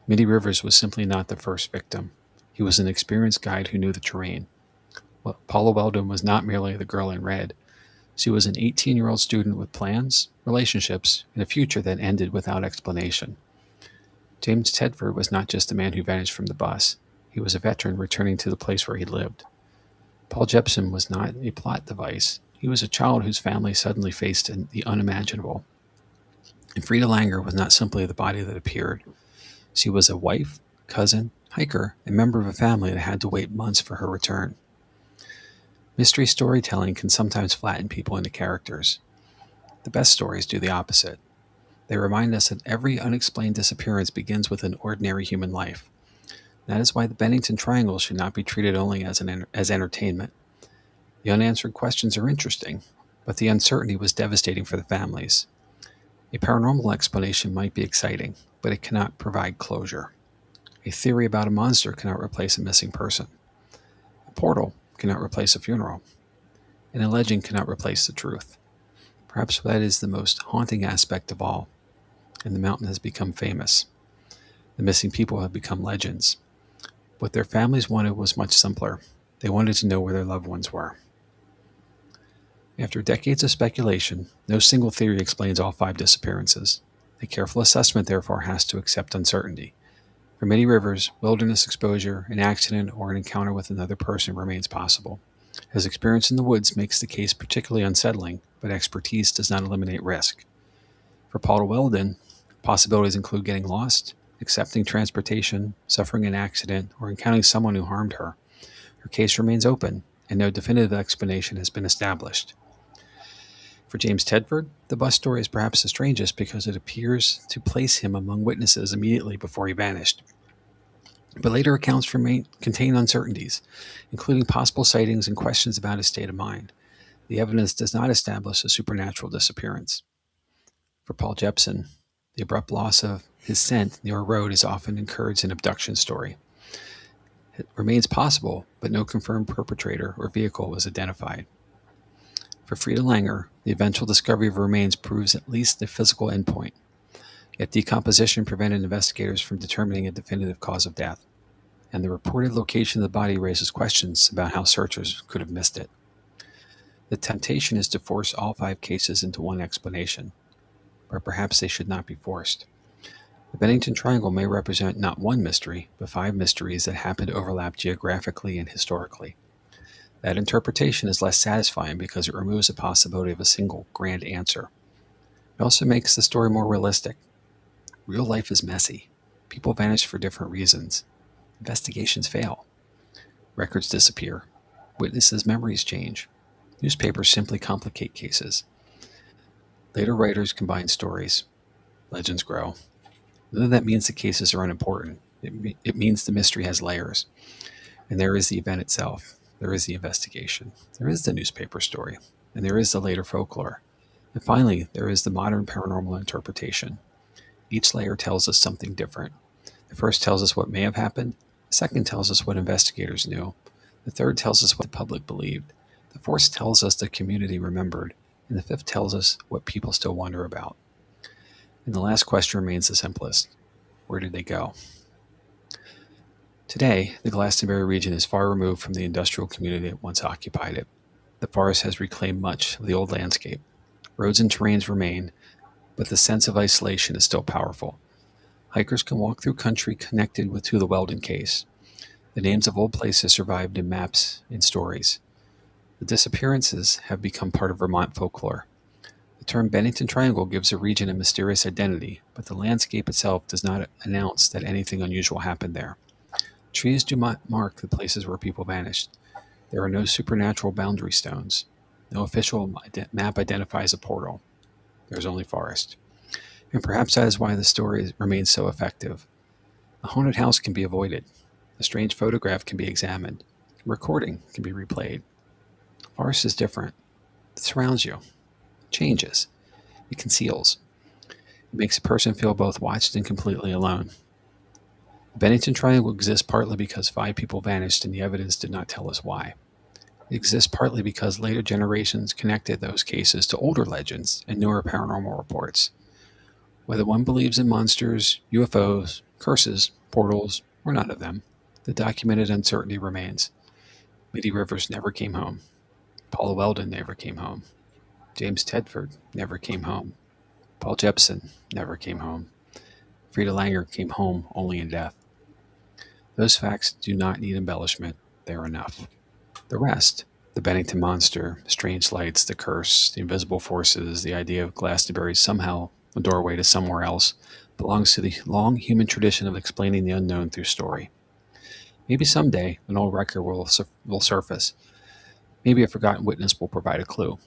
Mitty Rivers was simply not the first victim. He was an experienced guide who knew the terrain. Paula Weldon was not merely the girl in red. She was an 18-year-old student with plans, relationships, and a future that ended without explanation. James Tedford was not just a man who vanished from the bus. He was a veteran returning to the place where he lived. Paul Jepson was not a plot device. He was a child whose family suddenly faced the unimaginable. And Frida Langer was not simply the body that appeared. She was a wife, cousin, hiker, and member of a family that had to wait months for her return. Mystery storytelling can sometimes flatten people into characters. The best stories do the opposite. They remind us that every unexplained disappearance begins with an ordinary human life. That is why the Bennington Triangle should not be treated only as entertainment. The unanswered questions are interesting, but the uncertainty was devastating for the families. A paranormal explanation might be exciting, but it cannot provide closure. A theory about a monster cannot replace a missing person. A portal cannot replace a funeral. And a legend cannot replace the truth. Perhaps that is the most haunting aspect of all. And the mountain has become famous. The missing people have become legends. What their families wanted was much simpler. They wanted to know where their loved ones were. After decades of speculation, no single theory explains all 5 disappearances. A careful assessment, therefore, has to accept uncertainty. For many rivers, wilderness exposure, an accident, or an encounter with another person remains possible. As experience in the woods makes the case particularly unsettling, but expertise does not eliminate risk. For Paula Weldon, possibilities include getting lost, accepting transportation, suffering an accident, or encountering someone who harmed her. Her case remains open, and no definitive explanation has been established. For James Tedford, the bus story is perhaps the strangest because it appears to place him among witnesses immediately before he vanished. But later accounts contain uncertainties, including possible sightings and questions about his state of mind. The evidence does not establish a supernatural disappearance. For Paul Jepson, the abrupt loss of his scent near a road is often encouraged an abduction story. It remains possible, but no confirmed perpetrator or vehicle was identified. For Frida Langer, the eventual discovery of her remains proves at least a physical endpoint. Yet decomposition prevented investigators from determining a definitive cause of death, and the reported location of the body raises questions about how searchers could have missed it. The temptation is to force all 5 cases into one explanation, but perhaps they should not be forced. The Bennington Triangle may represent not one mystery, but 5 mysteries that happen to overlap geographically and historically. That interpretation is less satisfying because it removes the possibility of a single grand answer. It also makes the story more realistic. Real life is messy. People vanish for different reasons. Investigations fail. Records disappear. Witnesses' memories change. Newspapers simply complicate cases. Later writers combine stories. Legends grow. None of that means the cases are unimportant. It means the mystery has layers. And there is the event itself. There is the investigation. There is the newspaper story. And there is the later folklore. And finally, there is the modern paranormal interpretation. Each layer tells us something different. The first tells us what may have happened. The second tells us what investigators knew. The third tells us what the public believed. The fourth tells us the community remembered. And the fifth tells us what people still wonder about. And the last question remains the simplest. Where did they go? Today, the Glastonbury region is far removed from the industrial community that once occupied it. The forest has reclaimed much of the old landscape. Roads and terrains remain, but the sense of isolation is still powerful. Hikers can walk through country connected to the Weldon case. The names of old places survived in maps and stories. The disappearances have become part of Vermont folklore. The term Bennington Triangle gives a region a mysterious identity, but the landscape itself does not announce that anything unusual happened there. Trees do not mark the places where people vanished. There are no supernatural boundary stones. No official map identifies a portal. There's only forest. And perhaps that is why the story remains so effective. A haunted house can be avoided. A strange photograph can be examined. A recording can be replayed. Forest is different. It surrounds you. It changes. It conceals. It makes a person feel both watched and completely alone. The Bennington Triangle exists partly because 5 people vanished and the evidence did not tell us why. It exists partly because later generations connected those cases to older legends and newer paranormal reports. Whether one believes in monsters, UFOs, curses, portals, or none of them, the documented uncertainty remains. Mitty Rivers never came home. Paula Weldon never came home. James Tedford never came home. Paul Jepson never came home. Frida Langer came home only in death. Those facts do not need embellishment. They are enough. The rest, the Bennington Monster, the strange lights, the curse, the invisible forces, the idea of Glastonbury somehow a doorway to somewhere else, belongs to the long human tradition of explaining the unknown through story. Maybe someday an old record will surface. Maybe a forgotten witness will provide a clue.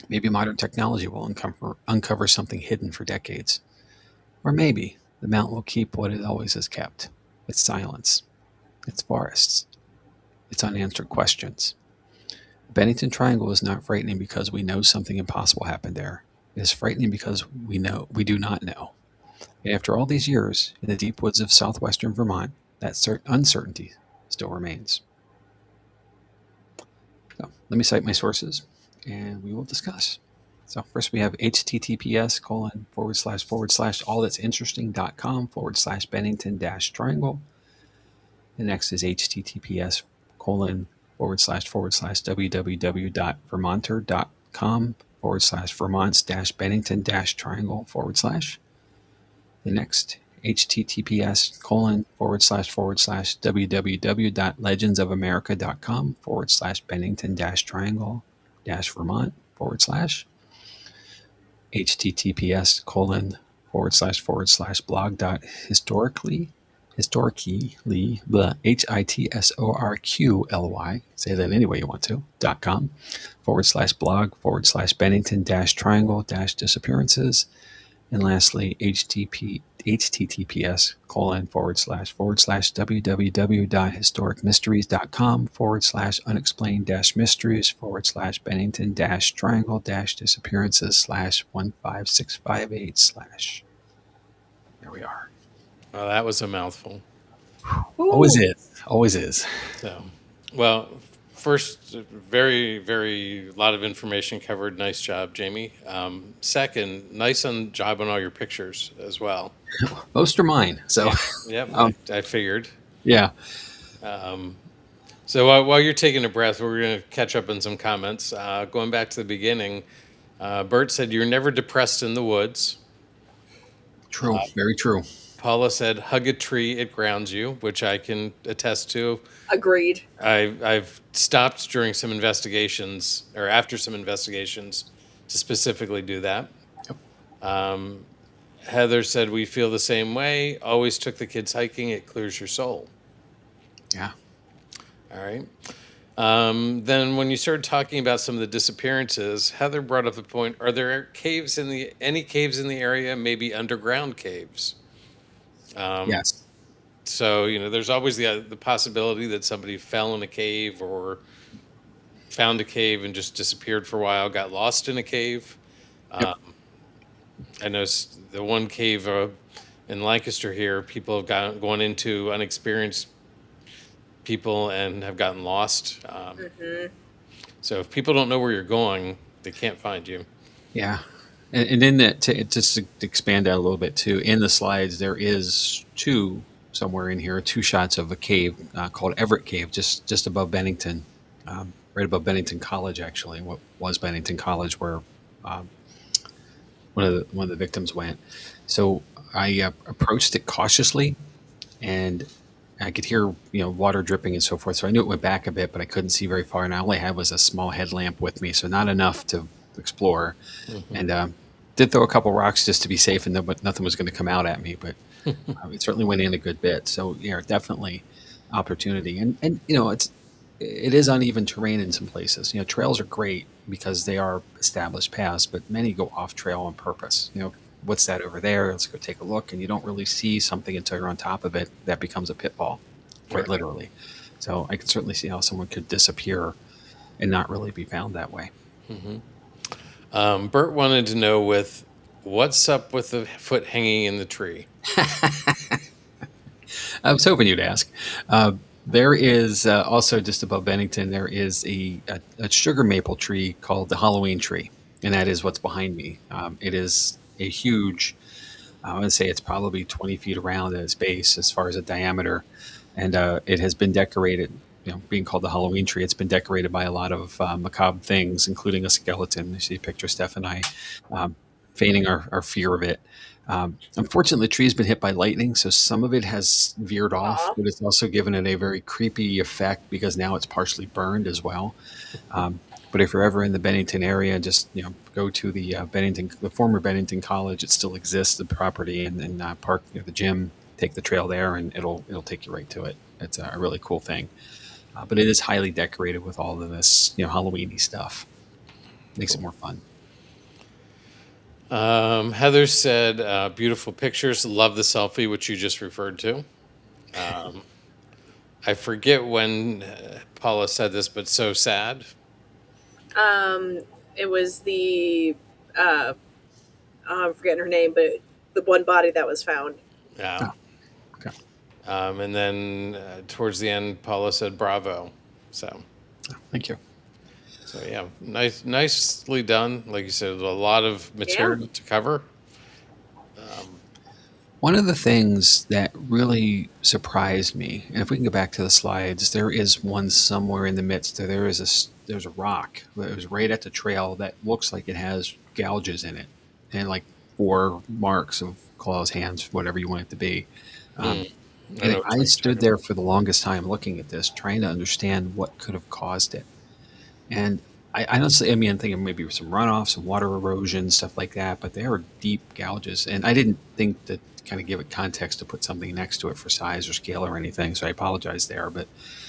Maybe modern technology will uncover something hidden for decades. Or maybe the mountain will keep what it always has kept: its silence, its forests, its unanswered questions. The Bennington Triangle is not frightening because we know something impossible happened there. It is frightening because we do not know. And after all these years, in the deep woods of southwestern Vermont, that uncertainty still remains. So let me cite my sources, and we will discuss. So first we have https://allthat'sinteresting.com/Bennington-triangle. The next is https://www.vermonter.com/Vermonts-Bennington-triangle/. The next, https://www.legendsofamerica.com/Bennington-triangle-Vermont/. https://blog.historically, HITSORQLY, say that any way you want to, .com/blog/Bennington-triangle-disappearances. And lastly, https://www.historicmysteries.com/unexplained-mysteries/15658/. There we are. Well, that was a mouthful. Always is. Always is. So, well, first, very, very lot of information covered. Nice job, Jamie. Second, nice job on all your pictures as well. Most are mine. So, Yep, I figured. Yeah. So while you're taking a breath, we're going to catch up on some comments. Going back to the beginning, Bert said, "You're never depressed in the woods." True. Very true. Paula said, "Hug a tree, it grounds you," which I can attest to. Agreed. I've stopped during some investigations or after some investigations to specifically do that. Yep. Heather said, "We feel the same way. Always took the kids hiking. It clears your soul." Yeah. All right. Then when you started talking about some of the disappearances, Heather brought up the point: are there any caves in the area? Maybe underground caves. Yes. So there's always the possibility that somebody fell in a cave or found a cave and just disappeared for a while, got lost in a cave. Yep. I know the one cave in Lancaster here, people have gone into unexperienced people and have gotten lost. So if people don't know where you're going, they can't find you. Yeah. And in that, just to expand out a little bit too, in the slides, there is somewhere in here, 2 shots of a cave called Everett Cave, just above Bennington, right above Bennington College, actually, what was Bennington College, where one of the victims went. So I approached it cautiously, and I could hear water dripping and so forth. So I knew it went back a bit, but I couldn't see very far, and I only had was a small headlamp with me, so not enough to explore. And did throw a couple rocks just to be safe, and but nothing was going to come out at me. But It certainly went in a good bit. So yeah, definitely opportunity. And it is uneven terrain in some places. Trails are great because they are established paths, but many go off trail on purpose. What's that over there? Let's go take a look. And you don't really see something until you're on top of it. That becomes a pitfall, quite Right. literally. So I can certainly see how someone could disappear and not really be found that way. Bert wanted to know what's up with the foot hanging in the tree. I was hoping you'd ask. There is also just above Bennington, there is a sugar maple tree called the Halloween tree, and that is what's behind me. It is a huge, I would say it's probably 20 feet around at its base as far as a diameter, and it has been decorated. Being called the Halloween tree, it's been decorated by a lot of macabre things, including a skeleton. You see a picture of Steph and I feigning our fear of it. Unfortunately, the tree's been hit by lightning, so some of it has veered off, Aw. but it's also given it a very creepy effect because now it's partially burned as well. But if you're ever in the Bennington area, just go to the former Bennington College. It still exists, the property, and park near the gym. Take the trail there, and it'll take you right to it. It's a really cool thing. But it is highly decorated with all of this Halloweeny stuff. Makes it more fun. Heather said, beautiful pictures. Love the selfie, which you just referred to. I forget when Paula said this, but so sad. It was the I'm forgetting her name, but the one body that was found. Yeah. Oh, okay. And then towards the end, Paula said, bravo. So, Thank you. so yeah, nicely done. Like you said, a lot of material to cover. One of the things that really surprised me, and if we can go back to the slides, there is one somewhere in the midst. There's a rock that was right at the trail that looks like it has gouges in it, and like 4 marks of claws, hands, whatever you want it to be. I And know I what stood there for the longest time looking at this, trying to understand what could have caused it. And I honestly, I'm thinking maybe some runoff, some water erosion, stuff like that, but they are deep gouges. And I didn't think to kind of give it context to put something next to it for size or scale or anything, so I apologize there. But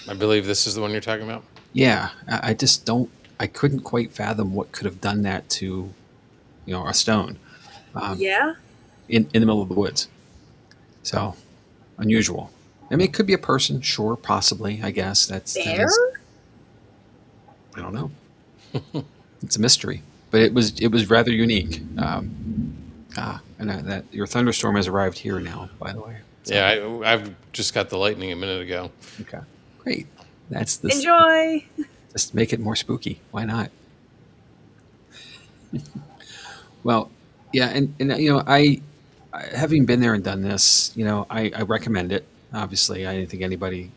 I believe this is the one you're talking about. yeah, I just don't, I couldn't quite fathom what could have done that to, a stone Yeah. in the middle of the woods. So unusual. I mean, it could be a person, sure, possibly. I guess that Bear? is. I don't know. It's a mystery, but it was rather unique. And that your thunderstorm has arrived here now, by the way. So, Yeah, I've just got the lightning a minute ago. okay, great. That's this. Enjoy. Just make it more spooky. Why not? Well, yeah, and having been there and done this, I recommend it. Obviously, I didn't think anybody,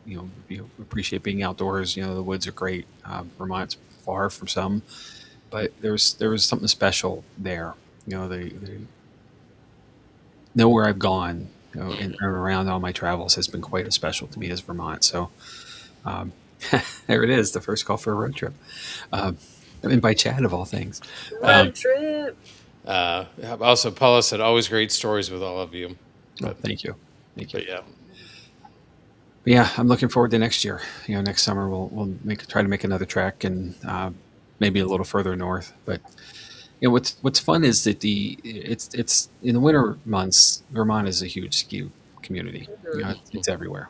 if you appreciate being outdoors, the woods are great. Vermont's far from some, but there was something special there. The nowhere I've gone, and around all my travels has been quite as special to me as Vermont. So um, there it is, the first call for a road trip. And by Chad of all things. Road trip. Also, Paula said, always great stories with all of you. Well, thank you. But yeah, But yeah, I'm looking forward to next year. Next summer we'll try to make another trek and maybe a little further north. But what's fun is that it's in the winter months. Vermont is a huge ski community. It's everywhere.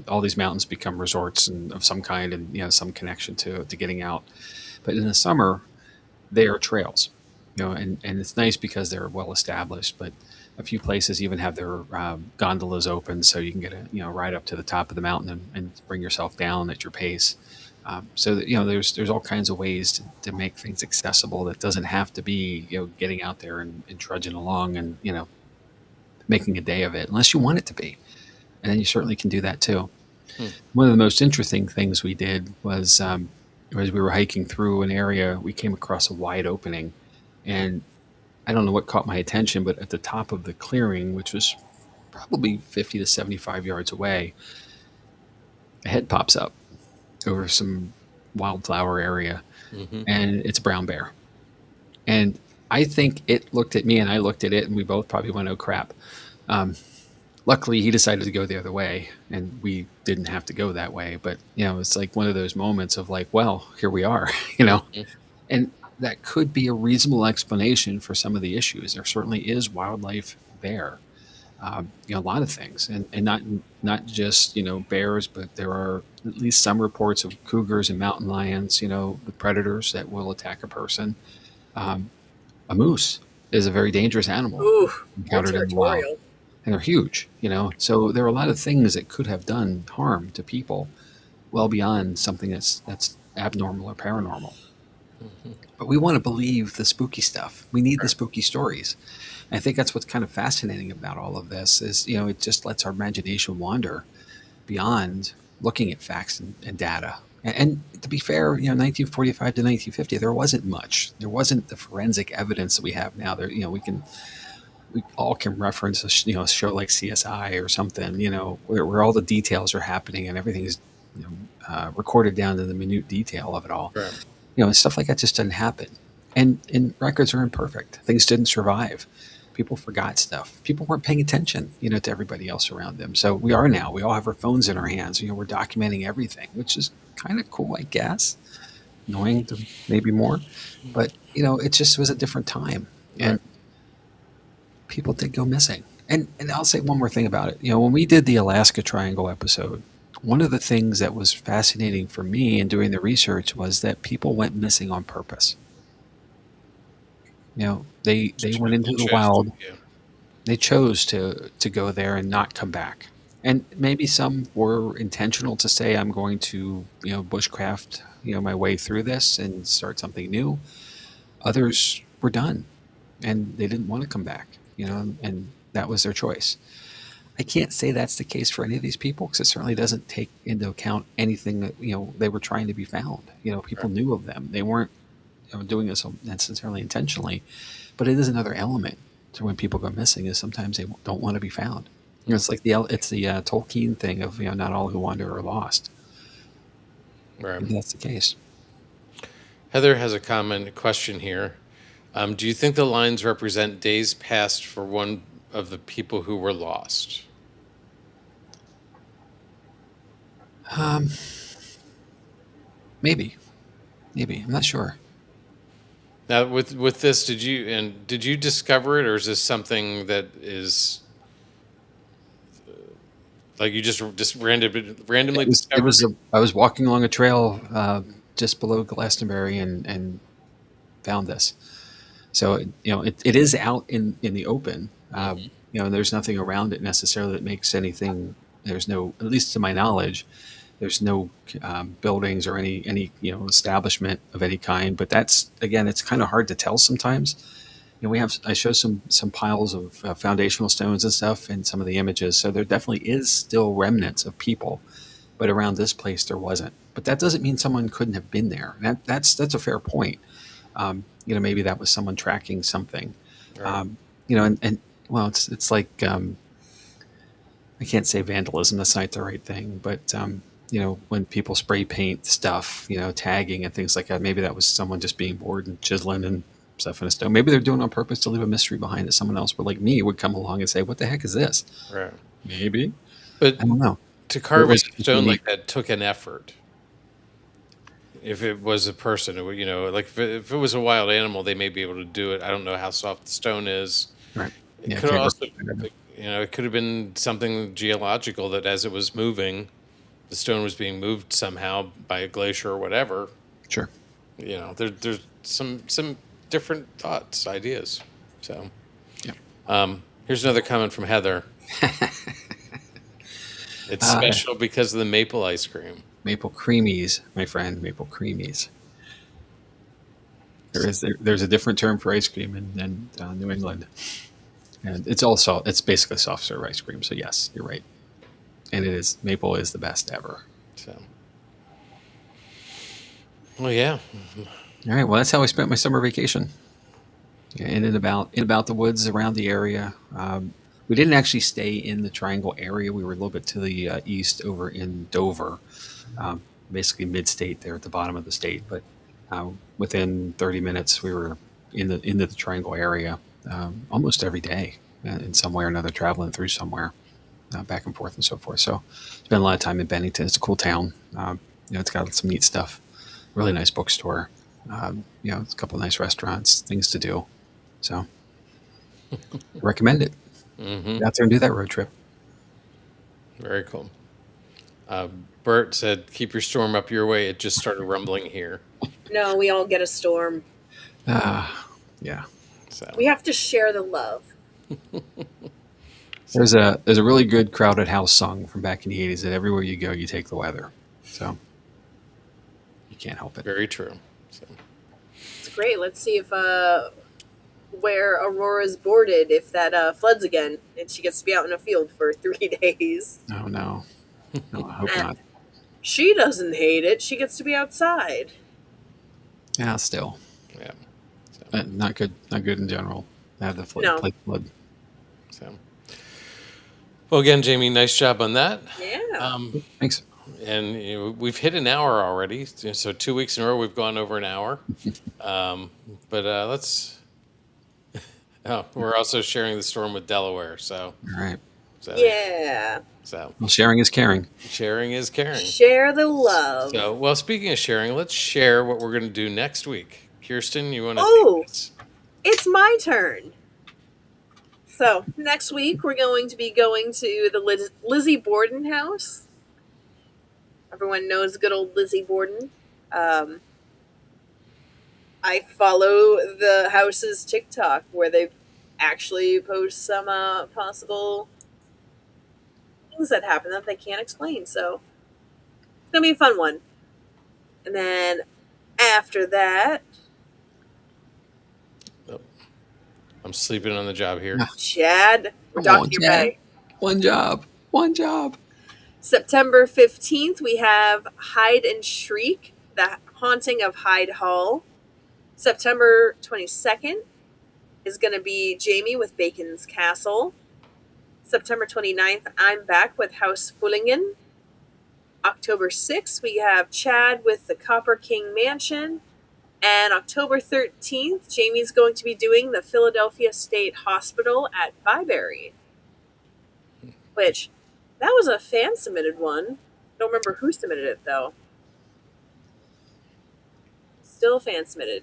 All these mountains become resorts of some kind, and some connection to getting out. But in the summer, they are trails. And it's nice because they're well established. But a few places even have their gondolas open, so you can get a ride up to the top of the mountain and bring yourself down at your pace. So that, there's all kinds of ways to make things accessible. That doesn't have to be getting out there and trudging along and making a day of it, unless you want it to be. And then you certainly can do that too. One of the most interesting things we did was as we were hiking through an area, we came across a wide opening, and I don't know what caught my attention, but at the top of the clearing, which was probably 50 to 75 yards away, a head pops up over some wildflower area, and it's a brown bear. And I think it looked at me, and I looked at it, and we both probably went, "Oh crap!" Luckily, he decided to go the other way, and we didn't have to go that way. But it's like one of those moments of like, well, here we are, Mhm. and that could be a reasonable explanation for some of the issues. There certainly is wildlife there, a lot of things, and not just bears, but there are at least some reports of cougars and mountain lions. The predators that will attack a person. Um, a moose is a very dangerous animal Ooh, they're encountered in the wild, territorial. and they're huge. So there are a lot of things that could have done harm to people, well beyond something that's abnormal or paranormal. Mhm. But we want to believe the spooky stuff. We need the Right. spooky stories. And I think that's what's kind of fascinating about all of this is, it just lets our imagination wander beyond looking at facts and data. And to be fair, 1945 to 1950, there wasn't much. There wasn't the forensic evidence that we have now. There, we all can reference a show like CSI or something, where all the details are happening and everything's recorded down to the minute detail of it all. Right. And stuff like that just didn't happen. And records are imperfect. Things didn't survive. People forgot stuff. People weren't paying attention, to everybody else around them. So we are now. We all have our phones in our hands. We're documenting everything, which is kind of cool, I guess. Annoying to maybe more, but it just was a different time, and Right. people did go missing. And I'll say one more thing about it. When we did the Alaska Triangle episode, one of the things that was fascinating for me in doing the research was that people went missing on purpose. They went into They the chose to, wild. yeah. They chose to go there and not come back. And maybe some were intentional to say, I'm going to, bushcraft, my way through this and start something new. Others were done and they didn't want to come back, and that was their choice. I can't say that's the case for any of these people because it certainly doesn't take into account anything that, they were trying to be found. People Right. knew of them. They weren't doing this necessarily intentionally, but it is another element to when people go missing is sometimes they don't want to be found. It's like the Tolkien thing of not all who wander are lost. Right. Maybe that's the case. Heather has a question here. Do you think the lines represent days past for one of the people who were lost? Um, maybe, I'm not sure. Now, with this, did you discover it, or is this something that is like you just randomly It discovered? was I was walking along a trail just below Glastonbury and found this. So it is out in the open. Mhm. There's nothing around it necessarily that makes anything. There's no, at least to my knowledge, there's no buildings or any establishment of any kind. But that's again, it's kind of hard to tell sometimes. I show some piles of foundational stones and stuff in some of the images. So there definitely is still remnants of people, but around this place there wasn't. But that doesn't mean someone couldn't have been there. That's a fair point. Maybe that was someone tracking something. Right. And well, it's like I can't say vandalism. That's not the right thing, but when people spray paint stuff, tagging and things like that, maybe that was someone just being bored and chiseling and stuff in a stone. Maybe they're doing it on purpose to leave a mystery behind that someone else, but like me, would come along and say, "What the heck is this?" Right. Maybe But I don't know. to But it carve it was in stone unique. like that took an effort. If it was a person, it would, like if it was a wild animal, they may be able to do it. I don't know how soft the stone is. Right? It Yeah, I could can't also, remember. it could have been something geological that as it was moving, the stone was being moved somehow by a glacier or whatever. Sure. There's some different thoughts, ideas. So, Yeah. here's another comment from Heather. It's special because of the maple ice cream. Maple creamies, my friend. Maple creamies. There's a different term for ice cream in New England, and it's also it's basically soft serve ice cream. So yes, you're right, and it is maple is the best ever. So, well, yeah. All right, well that's how I spent my summer vacation, in and about the woods around the area. We didn't actually stay in the Triangle area. We were a little bit to the east, over in Dover, um, basically mid-state there at the bottom of the state. But within 30 minutes, we were into the Triangle area almost every day, in some way or another, traveling through somewhere. back and forth and so forth. So spent a lot of time in Bennington. It's a cool town. It's got some neat stuff. Really nice bookstore. It's a couple of nice restaurants, things to do. So recommend it. Get out there and do that road trip. Very cool. Bert said, keep your storm up your way. It just started rumbling here. No, we all get a storm. Yeah. So We have to share the love. There's a really good Crowded House song from back in the 80s that everywhere you go, you take the weather. So you can't help it. very true. So, It's great. Let's see if where Aurora's boarded, if that floods again, and she gets to be out in a field for 3 days. Oh, no. No, I hope not. She doesn't hate it. She gets to be outside. Yeah, still. yeah. Not good. Not good in general. Have the flood. No. Flood. So, well, again, Jamie, nice job on that. Yeah. Thanks. And we've hit an hour already. So 2 weeks in a row, we've gone over an hour. But let's. Oh, we're also sharing the storm with Delaware. So, All right. Yeah. So Well, sharing is caring. sharing is caring. Share the love. So, well, speaking of sharing, let's share what we're going to do next week. Kirstin, you want to Oh. take this? It's my turn. So, next week we're going to be going to the Lizzie Borden house. Everyone knows good old Lizzie Borden. I follow the house's TikTok where they actually post some possible things that happen that they can't explain. So, it's going to be a fun one. And then after that, I'm sleeping on the job here. Chad, we're Come on, docking your Chad. pay. One job. One job. September 15th, we have Hide and Shriek, The Haunting of Hyde Hall. September 22nd is going to be Jamie with Bacon's Castle. September 29th, I'm back with House Fullingen. October 6th, we have Chad with the Copper King Mansion. And October 13th, Jamie's going to be doing the Philadelphia State Hospital at Byberry. Which, that was a fan-submitted one. Don't remember who submitted it, though. Still fan-submitted.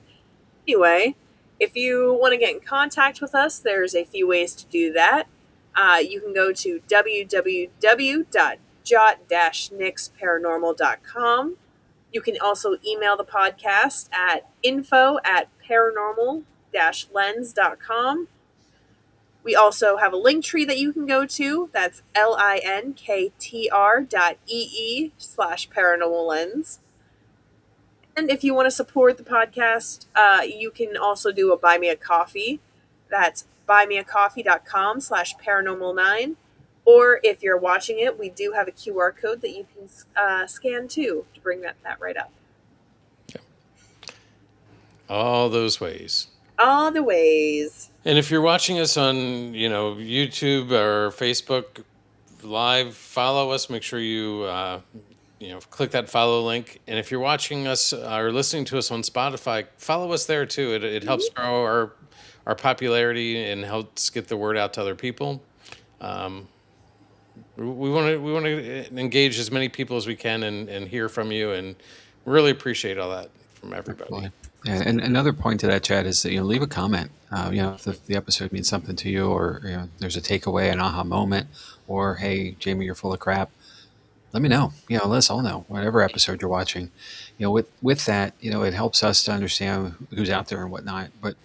Anyway, if you want to get in contact with us, there's a few ways to do that. You can go to www.jot-nixparanormal.com. You can also email the podcast at info@paranormal-lens.com. We also have a link tree that you can go to. That's linktr.ee/paranormal lens. And if you want to support the podcast, you can also do a Buy Me a Coffee. That's buymeacoffee.com/paranormal9. Or if you're watching it, we do have a QR code that you can scan too to bring that right up. All those ways. All the ways. And if you're watching us on, YouTube or Facebook Live, follow us. Make sure you, click that follow link. And if you're watching us or listening to us on Spotify, follow us there too. It helps grow our popularity and helps get the word out to other people. We want to engage as many people as we can and hear from you, and really appreciate all that from everybody. Definitely. Yeah, and another point to that, Chad, is that, leave a comment. If the episode means something to you, or there's a takeaway, an aha moment, or hey, Jamie, you're full of crap. Let me know. Let us all know. Whatever episode you're watching, with that, it helps us to understand who's out there and whatnot. But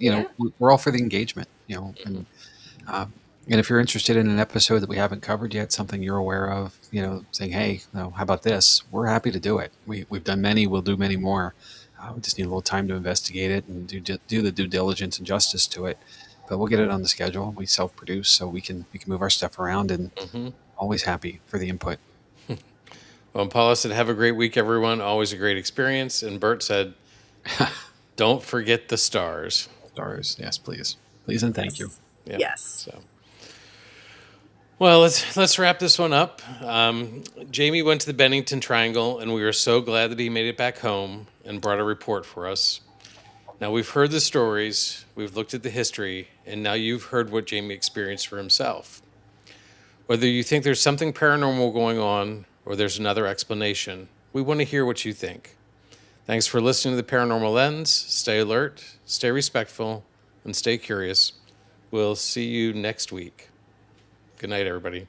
we're all for the engagement. And if you're interested in an episode that we haven't covered yet, something you're aware of, saying, hey, how about this? We're happy to do it. We've done many. We'll do many more. We just need a little time to investigate it and do the due diligence and justice to it. But we'll get it on the schedule. We self-produce, so we can move our stuff around, and always happy for the input. Well, Paula said, have a great week, everyone. Always a great experience. And Bert said, don't forget the stars. Stars, yes, please. Please and thank you. Yeah. Yes. So, well, let's wrap this one up. Jamie went to the Bennington Triangle, and we were so glad that he made it back home and brought a report for us. Now, we've heard the stories, we've looked at the history, and now you've heard what Jamie experienced for himself. Whether you think there's something paranormal going on or there's another explanation, we want to hear what you think. Thanks for listening to the Paranormal Lens. Stay alert, stay respectful, and stay curious. We'll see you next week. Good night, everybody.